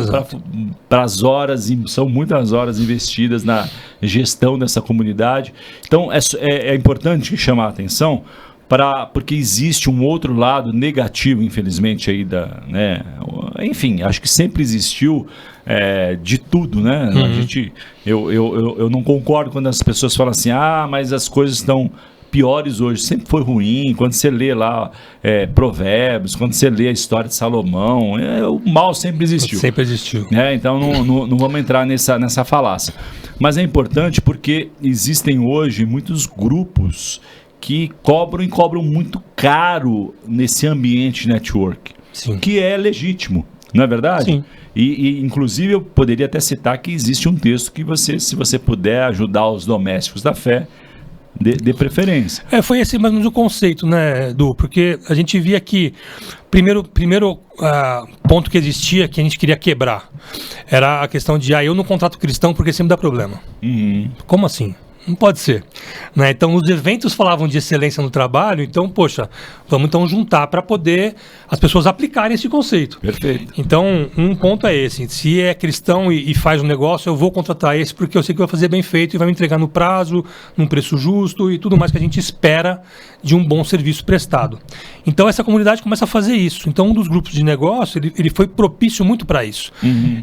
para as horas, são muitas horas investidas na gestão dessa comunidade. Então é importante chamar a atenção, porque existe um outro lado negativo, infelizmente, aí né? Enfim, acho que sempre existiu de tudo, né? Eu não concordo quando as pessoas falam assim, mas as coisas estão piores hoje. Sempre foi ruim. Quando você lê lá Provérbios, quando você lê a história de Salomão, o mal sempre existiu. Sempre existiu. Então não vamos entrar nessa falácia. Mas é importante porque existem hoje muitos grupos que cobram muito caro nesse ambiente network. Sim. Que é legítimo, não é verdade? Sim. E inclusive eu poderia até citar que existe um texto que se você puder ajudar os domésticos da fé, de preferência. Foi esse mais ou menos o conceito, né, Edu? Porque a gente via que primeiro ponto que existia, que a gente queria quebrar, era a questão de eu não contrato cristão porque sempre dá problema. Como assim? Não pode ser. Né? Então, os eventos falavam de excelência no trabalho, então, poxa, vamos então juntar para poder as pessoas aplicarem esse conceito. Perfeito. Então, um ponto é esse. Se é cristão e faz um negócio, eu vou contratar esse porque eu sei que vai fazer bem feito e vai me entregar no prazo, num preço justo e tudo mais que a gente espera de um bom serviço prestado. Então, essa comunidade começa a fazer isso. Então, um dos grupos de negócio, ele foi propício muito para isso.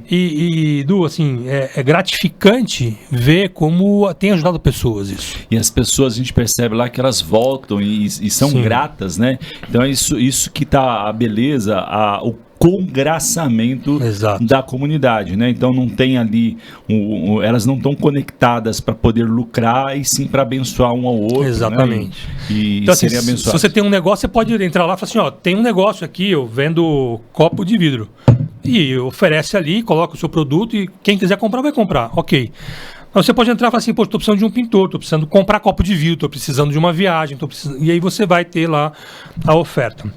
E, Edu, assim, é gratificante ver como tem ajudado pessoas isso. E as pessoas, a gente percebe lá que elas voltam e são gratas, né? Então é isso que tá a beleza, o congraçamento da comunidade, né? Então não tem ali, elas não estão conectadas para poder lucrar e sim para abençoar um ao outro. Exatamente. Né? E então, assim, serem abençoados. Se você tem um negócio, você pode entrar lá e falar assim, tem um negócio aqui, eu vendo copo de vidro. E oferece ali, coloca o seu produto e quem quiser comprar, vai comprar. Ok. Mas você pode entrar e falar assim, estou precisando de um pintor, estou precisando comprar copo de vidro, estou precisando de uma viagem, e aí você vai ter lá a oferta.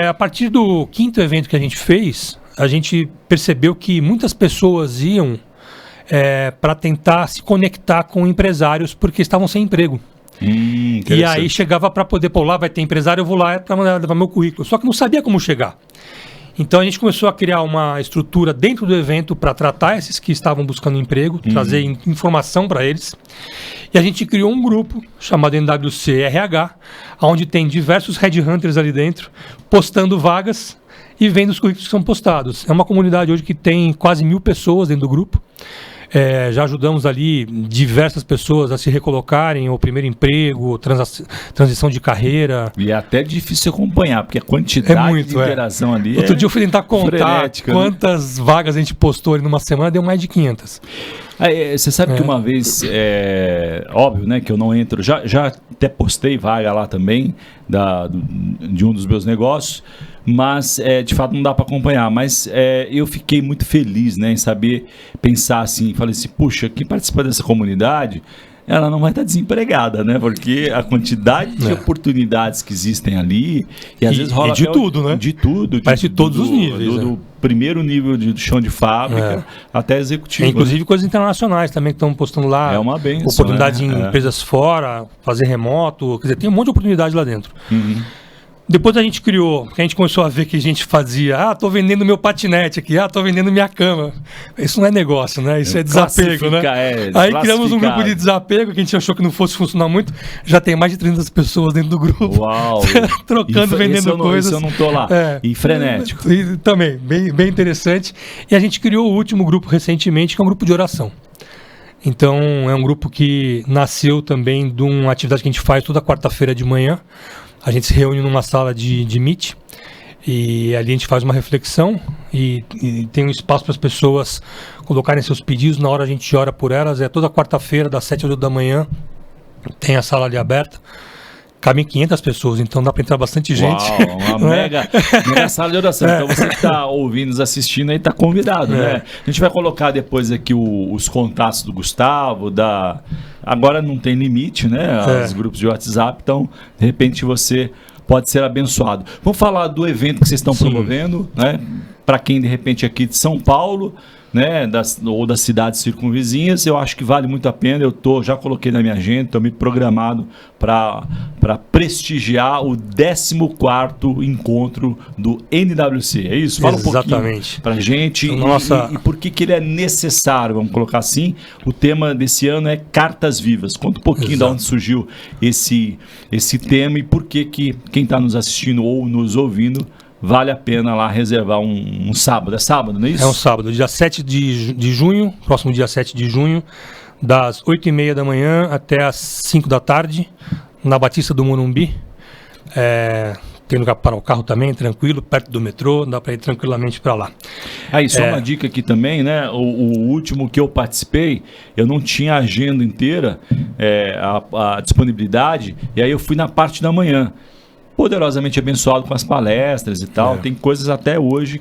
A partir do 5º evento que a gente fez, a gente percebeu que muitas pessoas iam para tentar se conectar com empresários porque estavam sem emprego. E aí chegava para poder, lá vai ter empresário, eu vou lá para levar meu currículo. Só que não sabia como chegar. Então a gente começou a criar uma estrutura dentro do evento para tratar esses que estavam buscando emprego, trazer informação para eles. E a gente criou um grupo chamado NWC RH, onde tem diversos headhunters ali dentro, postando vagas e vendo os currículos que são postados. É uma comunidade hoje que tem quase 1.000 pessoas dentro do grupo. Já ajudamos ali diversas pessoas a se recolocarem, o primeiro emprego, transição de carreira. E é até difícil acompanhar, porque a quantidade de interação ali Outro dia eu fui tentar contar quantas vagas a gente postou ali numa semana, deu mais de 500. Você sabe que uma vez, óbvio, né, que eu não entro, já até postei vaga lá também, de um dos meus negócios, mas de fato não dá para acompanhar, mas eu fiquei muito feliz, né, em pensar assim, falei assim, puxa, quem participa dessa comunidade, ela não vai estar desempregada, né, porque a quantidade de oportunidades que existem ali, e às vezes rola de tudo, né? De tudo. Parece de todos os níveis. Do primeiro nível de chão de fábrica até executivo. Inclusive coisas internacionais também que estão postando lá. É uma benção. Oportunidades em empresas fora, fazer remoto, quer dizer, tem um monte de oportunidade lá dentro. Depois a gente começou a ver que a gente fazia, tô vendendo meu patinete aqui, tô vendendo minha cama. Isso não é negócio, né? Isso é desapego, né? Aí criamos um grupo de desapego que a gente achou que não fosse funcionar muito. Já tem mais de 300 pessoas dentro do grupo. Uau! Trocando, vendendo coisas. Isso eu não tô lá. E frenético. E também, bem interessante. E a gente criou o último grupo recentemente, que é um grupo de oração. Então, é um grupo que nasceu também de uma atividade que a gente faz toda quarta-feira de manhã. A gente se reúne numa sala de Meet e ali a gente faz uma reflexão e tem um espaço para as pessoas colocarem seus pedidos. Na hora a gente ora por elas. É toda quarta-feira, das 7 às 8 da manhã, tem a sala ali aberta. Cabem 500 pessoas, então dá para entrar bastante gente. Uau, uma mega sala de oração. Então você que está ouvindo, nos assistindo aí, está convidado, né? A gente vai colocar depois aqui os contatos do Gustavo, agora não tem limite, né? Os grupos de WhatsApp, então de repente você pode ser abençoado. Vamos falar do evento que vocês estão promovendo, né? Para quem de repente aqui de São Paulo, né, ou das cidades circunvizinhas, eu acho que vale muito a pena. Eu já coloquei na minha agenda, estou me programado para prestigiar o 14º encontro do NWC. É isso? Fala um pouquinho para gente e por que ele é necessário, vamos colocar assim. O tema desse ano é Cartas Vivas. Conta um pouquinho de onde surgiu esse tema e por que quem está nos assistindo ou nos ouvindo vale a pena lá reservar um sábado. É sábado, não é isso? É um sábado, dia 7 de junho, próximo dia 7 de junho, das 8h30 da manhã até as 5 da tarde, na Batista do Morumbi. Tem lugar para parar o carro também, tranquilo, perto do metrô, dá para ir tranquilamente para lá. Aí, só uma dica aqui também, né? O último que eu participei, eu não tinha a agenda inteira, a disponibilidade, e aí eu fui na parte da manhã. Poderosamente abençoado com as palestras e tal. Tem coisas até hoje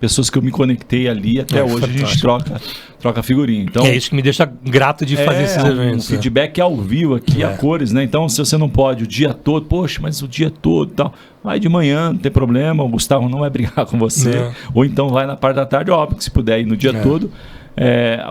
pessoas que eu me conectei ali, até hoje fantástico. A gente troca figurinha. Então, é isso que me deixa grato de fazer esses eventos. Um feedback ao vivo aqui, a cores, né? Então, se você não pode o dia todo, poxa, mas o dia todo e tal, vai de manhã, não tem problema, o Gustavo não vai brigar com você. Ou então vai na parte da tarde, óbvio que se puder ir no dia todo,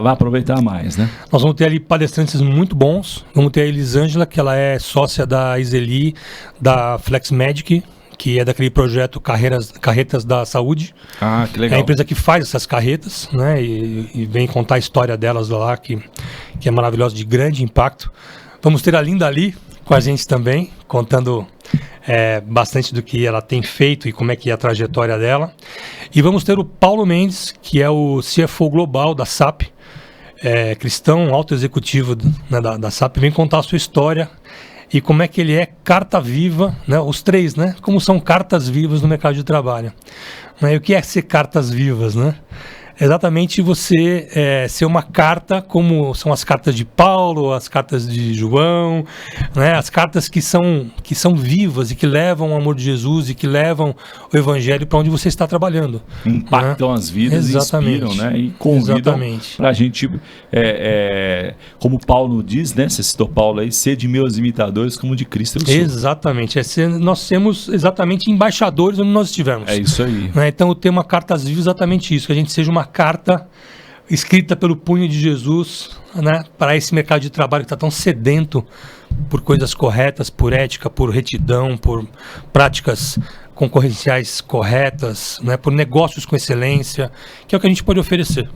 vai aproveitar mais, né? Nós vamos ter ali palestrantes muito bons. Vamos ter a Elisângela, que ela é sócia da Iseli, da Flex Magic, que é daquele projeto Carretas da Saúde. Ah, que legal. É a empresa que faz essas carretas, né? E vem contar a história delas lá, que é maravilhosa, de grande impacto. Vamos ter a Linda Ali com a gente também, contando bastante do que ela tem feito e como é que é a trajetória dela. E vamos ter o Paulo Mendes, que é o CFO global da SAP, cristão, alto executivo, né, da SAP, vem contar a sua história e como é que ele é carta viva, né, os três, né, como são cartas vivas no mercado de trabalho. Né, e o que é ser cartas vivas, né? Exatamente você ser uma carta, como são as cartas de Paulo, as cartas de João, né? As cartas que são vivas e que levam o amor de Jesus e que levam o evangelho para onde você está trabalhando. Impactam as vidas, inspiram, né? E convidam para a gente, como Paulo diz, né? Você citou Paulo aí, ser de meus imitadores como de Cristo eu sou. Exatamente, nós sermos exatamente embaixadores onde nós estivermos. É isso aí. Né? Então o tema Cartas Vivas é exatamente isso, que a gente seja uma carta escrita pelo punho de Jesus, né, para esse mercado de trabalho que está tão sedento por coisas corretas, por ética, por retidão, por práticas concorrenciais corretas, né, por negócios com excelência, que é o que a gente pode oferecer.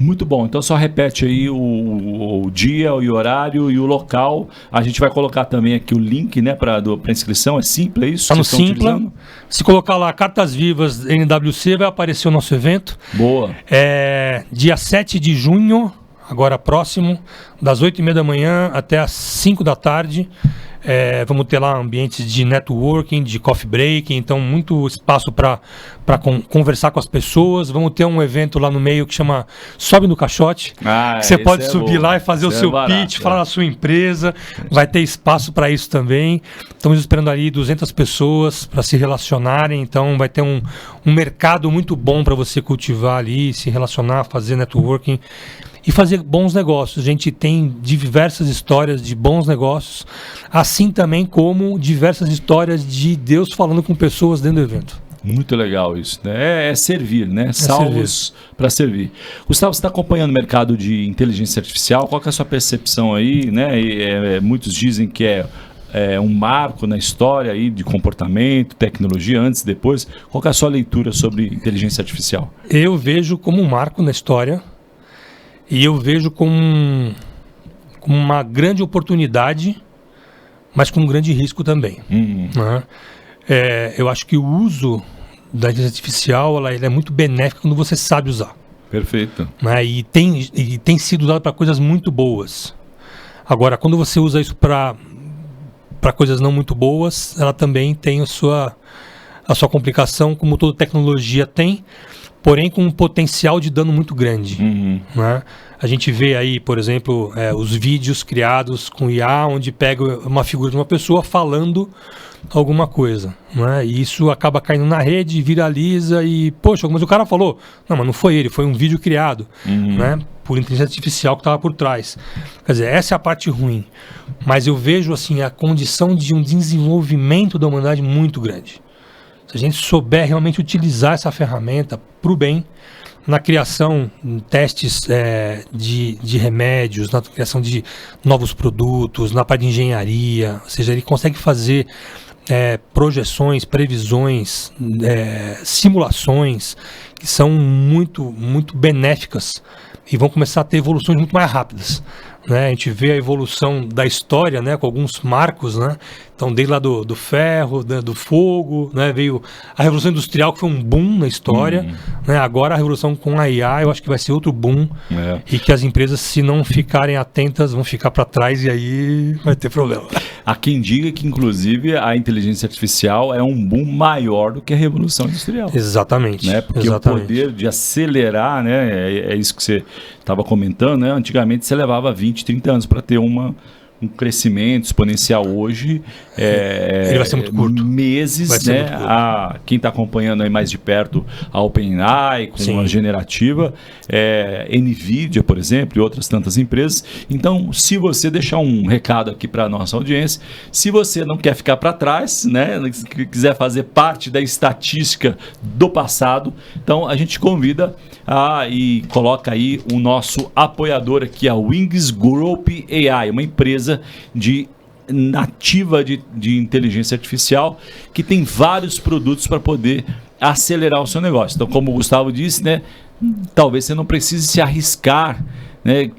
Muito bom, então só repete aí o dia, o horário e o local. A gente vai colocar também aqui o link, né, para inscrição, é Simpla, é isso? Está no Simpla. Se colocar lá Cartas Vivas NWC, vai aparecer o nosso evento. Boa. Dia 7 de junho, agora próximo, das 8h30 da manhã até as 5 da tarde. Vamos ter lá ambientes de networking, de coffee break, então muito espaço para conversar com as pessoas. Vamos ter um evento lá no meio que chama Sobe no Caixote, que você pode subir lá e fazer o seu pitch, falar da sua empresa. Vai ter espaço para isso também. Estamos esperando ali 200 pessoas para se relacionarem, então vai ter um mercado muito bom para você cultivar ali, se relacionar, fazer networking e fazer bons negócios. A gente tem diversas histórias de bons negócios, assim também como diversas histórias de Deus falando com pessoas dentro do evento. Muito legal isso, né? É servir, né? Salvos para servir. Gustavo, você está acompanhando o mercado de inteligência artificial? Qual que é a sua percepção aí, né? Muitos dizem que é um marco na história aí de comportamento, tecnologia, antes e depois? Qual que é a sua leitura sobre inteligência artificial? Eu vejo como um marco na história e eu vejo como uma grande oportunidade, mas com um grande risco também. Né? Eu acho que o uso da inteligência artificial ela é muito benéfica quando você sabe usar. Perfeito. Né? E tem sido usado para coisas muito boas. Agora, quando você usa isso para coisas não muito boas, ela também tem a sua complicação, como toda tecnologia tem, porém com um potencial de dano muito grande. Né? A gente vê aí, por exemplo, os vídeos criados com IA, onde pega uma figura de uma pessoa falando alguma coisa. Né? E isso acaba caindo na rede, viraliza e, poxa, mas o cara falou. Não, mas não foi ele, foi um vídeo criado. Né? Por inteligência artificial que estava por trás. Quer dizer, essa é a parte ruim. Mas eu vejo assim a condição de um desenvolvimento da humanidade muito grande. Se a gente souber realmente utilizar essa ferramenta para o bem, na criação, em testes de remédios, na criação de novos produtos, na parte de engenharia, ou seja, ele consegue fazer projeções, previsões, simulações que são muito, muito benéficas e vão começar a ter evoluções muito mais rápidas. Né? A gente vê a evolução da história, né? Com alguns marcos, né? Então, desde lá do ferro, do fogo, né? Veio a Revolução Industrial, que foi um boom na história. Né? Agora a revolução com a IA, eu acho que vai ser outro boom. E que as empresas, se não ficarem atentas, vão ficar para trás e aí vai ter problema. Há quem diga que, inclusive, a inteligência artificial é um boom maior do que a Revolução Industrial. Exatamente. Né? Porque exatamente. o poder de acelerar, né? É isso que você estava comentando, né? Antigamente você levava 20, 30 anos para ter um crescimento exponencial. Hoje ele vai ser muito curto. Meses, né? Quem está acompanhando aí mais de perto a OpenAI com a generativa, NVIDIA, por exemplo, e outras tantas empresas. Então, se você deixar um recado aqui para a nossa audiência, se você não quer ficar para trás, né? Quiser fazer parte da estatística do passado, então a gente convida e coloca aí o nosso apoiador aqui, a Wings Group AI, uma empresa nativa de inteligência artificial que tem vários produtos para poder acelerar o seu negócio. Então, como o Gustavo disse, né, talvez você não precise se arriscar, né,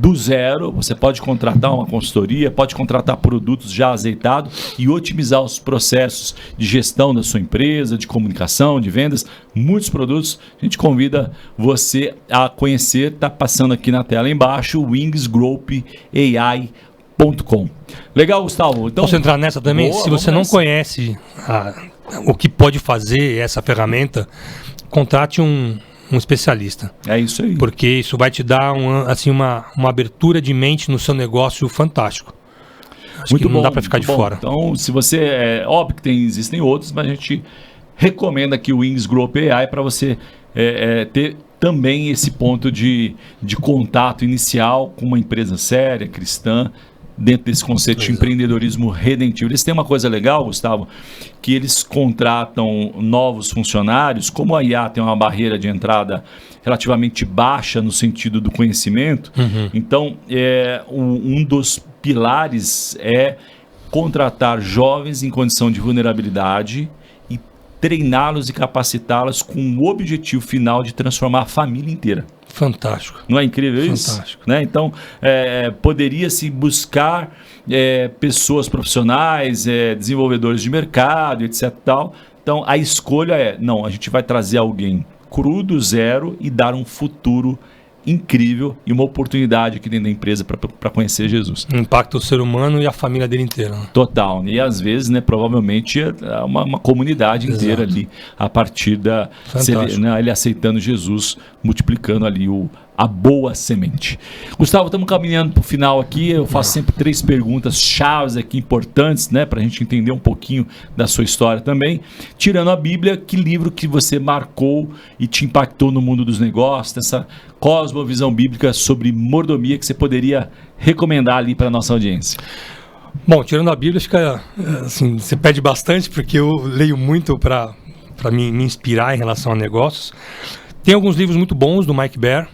do zero. Você pode contratar uma consultoria, pode contratar produtos já azeitados e otimizar os processos de gestão da sua empresa, de comunicação, de vendas, muitos produtos. A gente convida você a conhecer, está passando aqui na tela embaixo, wingsgroupai.com. Legal, Gustavo? Então, posso entrar nessa também? Se você não conhece o que pode fazer essa ferramenta, contrate um especialista. É isso aí. Porque isso vai te dar uma abertura de mente no seu negócio fantástico. Acho muito que não dá para ficar de fora. Então, se você... óbvio que existem outros, mas a gente recomenda aqui o Wings Group AI para você ter também esse ponto de contato inicial com uma empresa séria, cristã, dentro desse conceito de empreendedorismo redentivo. Eles têm uma coisa legal, Gustavo, que eles contratam novos funcionários. Como a IA tem uma barreira de entrada relativamente baixa no sentido do conhecimento, então um dos pilares é contratar jovens em condição de vulnerabilidade e treiná-los e capacitá-los com o objetivo final de transformar a família inteira. Fantástico. Não é incrível isso? Fantástico. Né? Então, poderia-se buscar pessoas profissionais, desenvolvedores de mercado, etc. Tal. Então, a escolha não, a gente vai trazer alguém cru do zero e dar um futuro incrível e uma oportunidade aqui dentro da empresa para conhecer Jesus. Impacta o ser humano e a família dele inteira. Total. E às vezes, né, provavelmente, uma comunidade inteira ali, a partir ele aceitando Jesus, multiplicando ali a boa semente. Gustavo, estamos caminhando para o final aqui. Eu faço sempre 3 perguntas chaves aqui, importantes, né, para a gente entender um pouquinho da sua história também. Tirando a Bíblia, que livro que você marcou e te impactou no mundo dos negócios, essa cosmovisão bíblica sobre mordomia que você poderia recomendar ali para a nossa audiência? Bom, tirando a Bíblia, fica assim, você pede bastante, porque eu leio muito para me inspirar em relação a negócios. Tem alguns livros muito bons do Mike Baer,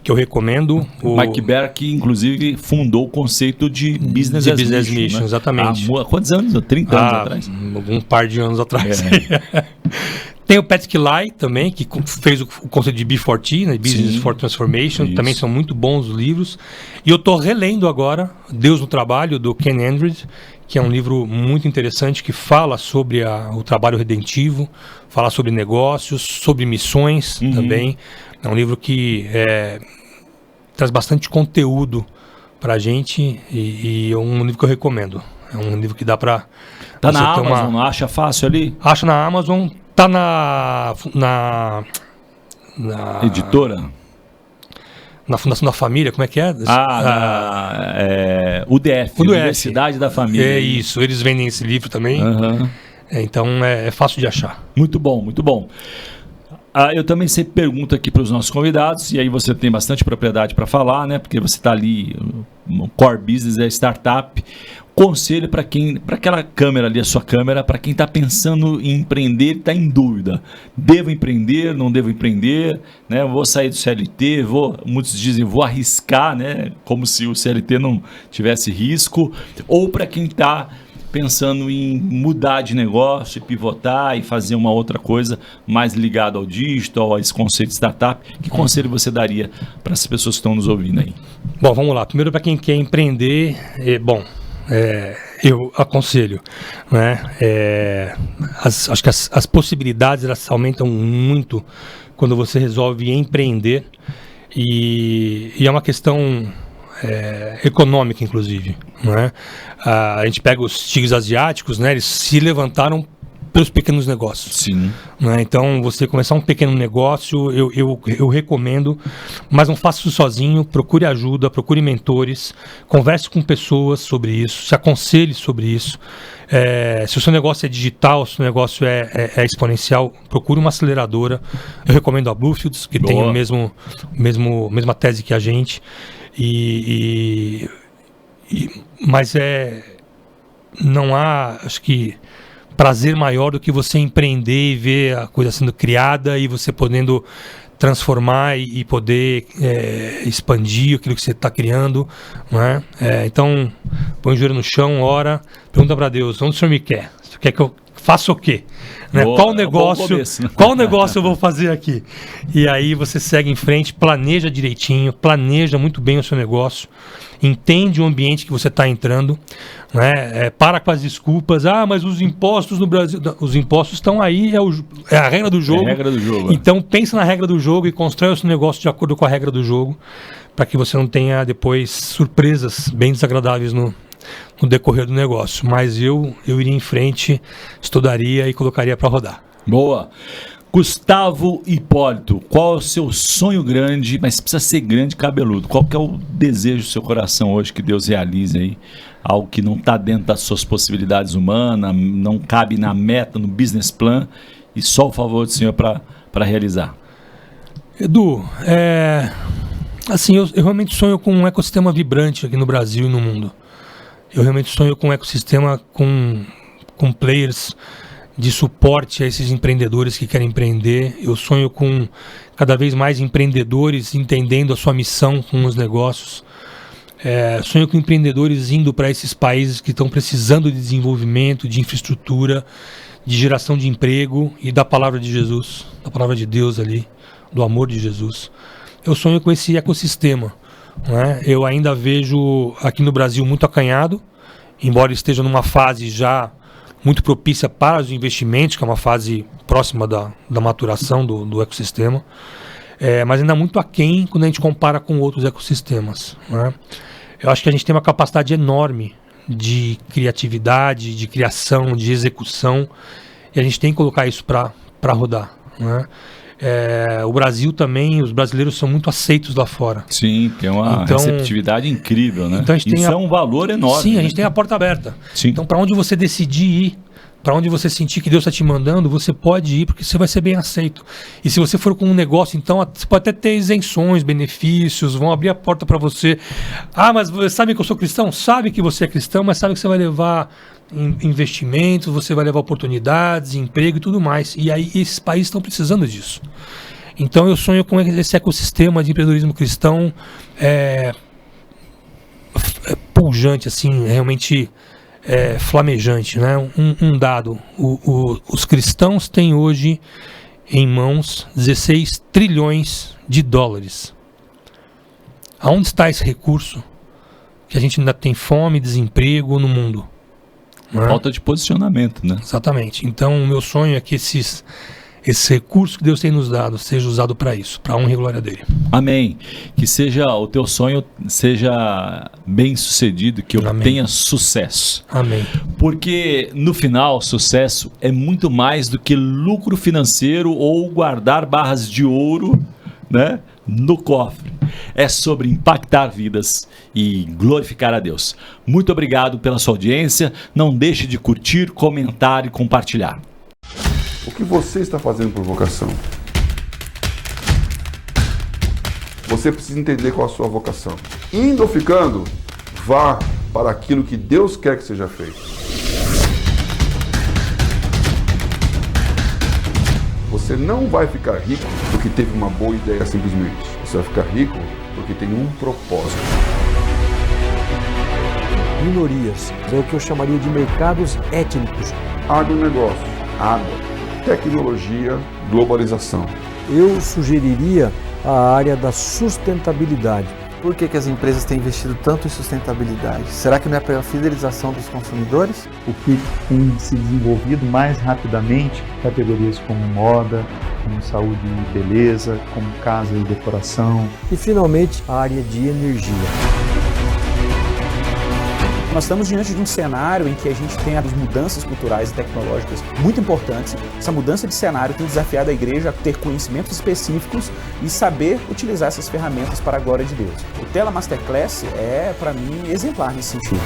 que eu recomendo. Mike Baer, que inclusive fundou o conceito de Business as Mission, né? Exatamente. Há quantos anos? 30 anos atrás? Um par de anos atrás. Tem o Patrick Lai também, que fez o conceito de B4T, né? Business for Transformation. Isso. Também são muito bons os livros. E eu estou relendo agora Deus no Trabalho, do Ken Andrews, que é um livro muito interessante que fala sobre o trabalho redentivo, fala sobre negócios, sobre missões também. É um livro que traz bastante conteúdo para a gente e é um livro que eu recomendo. É um livro que dá para... Tá na Amazon, não acha fácil ali? Acha na Amazon, tá na editora? Na Fundação da Família, como é que é? UDF, Universidade da Família. É isso, eles vendem esse livro também. Então é fácil de achar. Muito bom, muito bom. Eu também sempre pergunto aqui para os nossos convidados, e aí você tem bastante propriedade para falar, né? Porque você está ali, o core business é startup. Conselho para aquela câmera ali, a sua câmera, para quem está pensando em empreender e está em dúvida. Devo empreender, não devo empreender, né? Vou sair do CLT, muitos dizem, vou arriscar, né? Como se o CLT não tivesse risco. Ou para quem está pensando em mudar de negócio e pivotar e fazer uma outra coisa mais ligada ao digital, a esse conceito de startup. Que conselho você daria para as pessoas que estão nos ouvindo aí? Bom, vamos lá. Primeiro, para quem quer empreender, eu aconselho, né? Acho que as possibilidades elas aumentam muito quando você resolve empreender e é uma questão econômica, inclusive, né? A gente pega os tigres asiáticos, né? Eles se levantaram pelos pequenos negócios. Sim. Né? Então, você começar um pequeno negócio, eu recomendo, mas não faça isso sozinho, procure ajuda, procure mentores, converse com pessoas sobre isso, se aconselhe sobre isso. Se o seu negócio é digital, se o seu negócio é exponencial, procure uma aceleradora. Eu recomendo a Bluefields, que tem a mesma tese que a gente. Mas não há, acho que, prazer maior do que você empreender e ver a coisa sendo criada e você podendo transformar e poder expandir aquilo que você está criando, né? Então, põe o joelho no chão, ora, pergunta para Deus, onde o Senhor me quer? Você quer que eu faça o quê? Né? Qual negócio eu vou fazer aqui? E aí você segue em frente, planeja direitinho, planeja muito bem o seu negócio, entende o ambiente que você está entrando, né? Para com as desculpas. Mas os impostos no Brasil, os impostos estão aí, é a regra do jogo. É a regra do jogo. Então pensa na regra do jogo e constrói o seu negócio de acordo com a regra do jogo, para que você não tenha depois surpresas bem desagradáveis no decorrer do negócio. Mas eu iria em frente, estudaria e colocaria para rodar. Boa. Gustavo Hipólito, qual é o seu sonho grande, mas precisa ser grande e cabeludo? Qual que é o desejo do seu coração hoje que Deus realize aí? Algo que não está dentro das suas possibilidades humanas, não cabe na meta, no business plan, e só o favor do Senhor para realizar. Edu, assim, eu realmente sonho com um ecossistema vibrante aqui no Brasil e no mundo. Eu realmente sonho com um ecossistema com players de suporte a esses empreendedores que querem empreender. Eu sonho com cada vez mais empreendedores entendendo a sua missão com os negócios. Sonho com empreendedores indo para esses países que estão precisando de desenvolvimento, de infraestrutura, de geração de emprego e da palavra de Jesus, da palavra de Deus ali, do amor de Jesus. Eu sonho com esse ecossistema, né? Eu ainda vejo aqui no Brasil muito acanhado, embora esteja numa fase já muito propícia para os investimentos, que é uma fase próxima da maturação do ecossistema, mas ainda muito aquém quando a gente compara com outros ecossistemas, né? Eu acho que a gente tem uma capacidade enorme de criatividade, de criação, de execução, e a gente tem que colocar isso para rodar, né? O Brasil também, os brasileiros são muito aceitos lá fora. Sim, tem uma receptividade incrível, né? Então isso é um valor enorme. Sim, a gente tem a porta aberta. Sim. Então, para onde você decidir ir, para onde você sentir que Deus está te mandando, você pode ir, porque você vai ser bem aceito. E se você for com um negócio, então, você pode até ter isenções, benefícios, vão abrir a porta para você. Mas você sabe que eu sou cristão? Sabe que você é cristão, mas sabe que você vai levar investimentos, você vai levar oportunidades, emprego e tudo mais. E aí esses países estão precisando disso. Então eu sonho com esse ecossistema de empreendedorismo cristão pujante, assim, realmente flamejante, né? Um dado, os cristãos têm hoje em mãos 16 trilhões de dólares. Aonde está esse recurso? Que a gente ainda tem fome, desemprego no mundo. Né? Falta de posicionamento, né? Exatamente. Então o meu sonho é que esse recurso que Deus tem nos dado seja usado para isso, para a honra e glória dele. Amém. Que seja o teu sonho seja bem sucedido, que obtenha sucesso. Amém. Porque no final, sucesso é muito mais do que lucro financeiro ou guardar barras de ouro, né, no cofre. É sobre impactar vidas e glorificar a Deus. Muito obrigado pela sua audiência. Não deixe de curtir, comentar e compartilhar. O que você está fazendo por vocação? Você precisa entender qual a sua vocação. Indo ou ficando, vá para aquilo que Deus quer que seja feito. Você não vai ficar rico porque teve uma boa ideia simplesmente. Você vai ficar rico porque tem um propósito. Minorias, é o que eu chamaria de mercados étnicos. Agronegócio, água, tecnologia, globalização. Eu sugeriria a área da sustentabilidade. Por que as empresas têm investido tanto em sustentabilidade? Será que não é pela fidelização dos consumidores? O que tem se desenvolvido mais rapidamente, categorias como moda, como saúde e beleza, como casa e decoração. E finalmente a área de energia. Nós estamos diante de um cenário em que a gente tem as mudanças culturais e tecnológicas muito importantes. Essa mudança de cenário tem desafiado a igreja a ter conhecimentos específicos e saber utilizar essas ferramentas para a glória de Deus. O Tela Masterclass é, para mim, exemplar nesse sentido.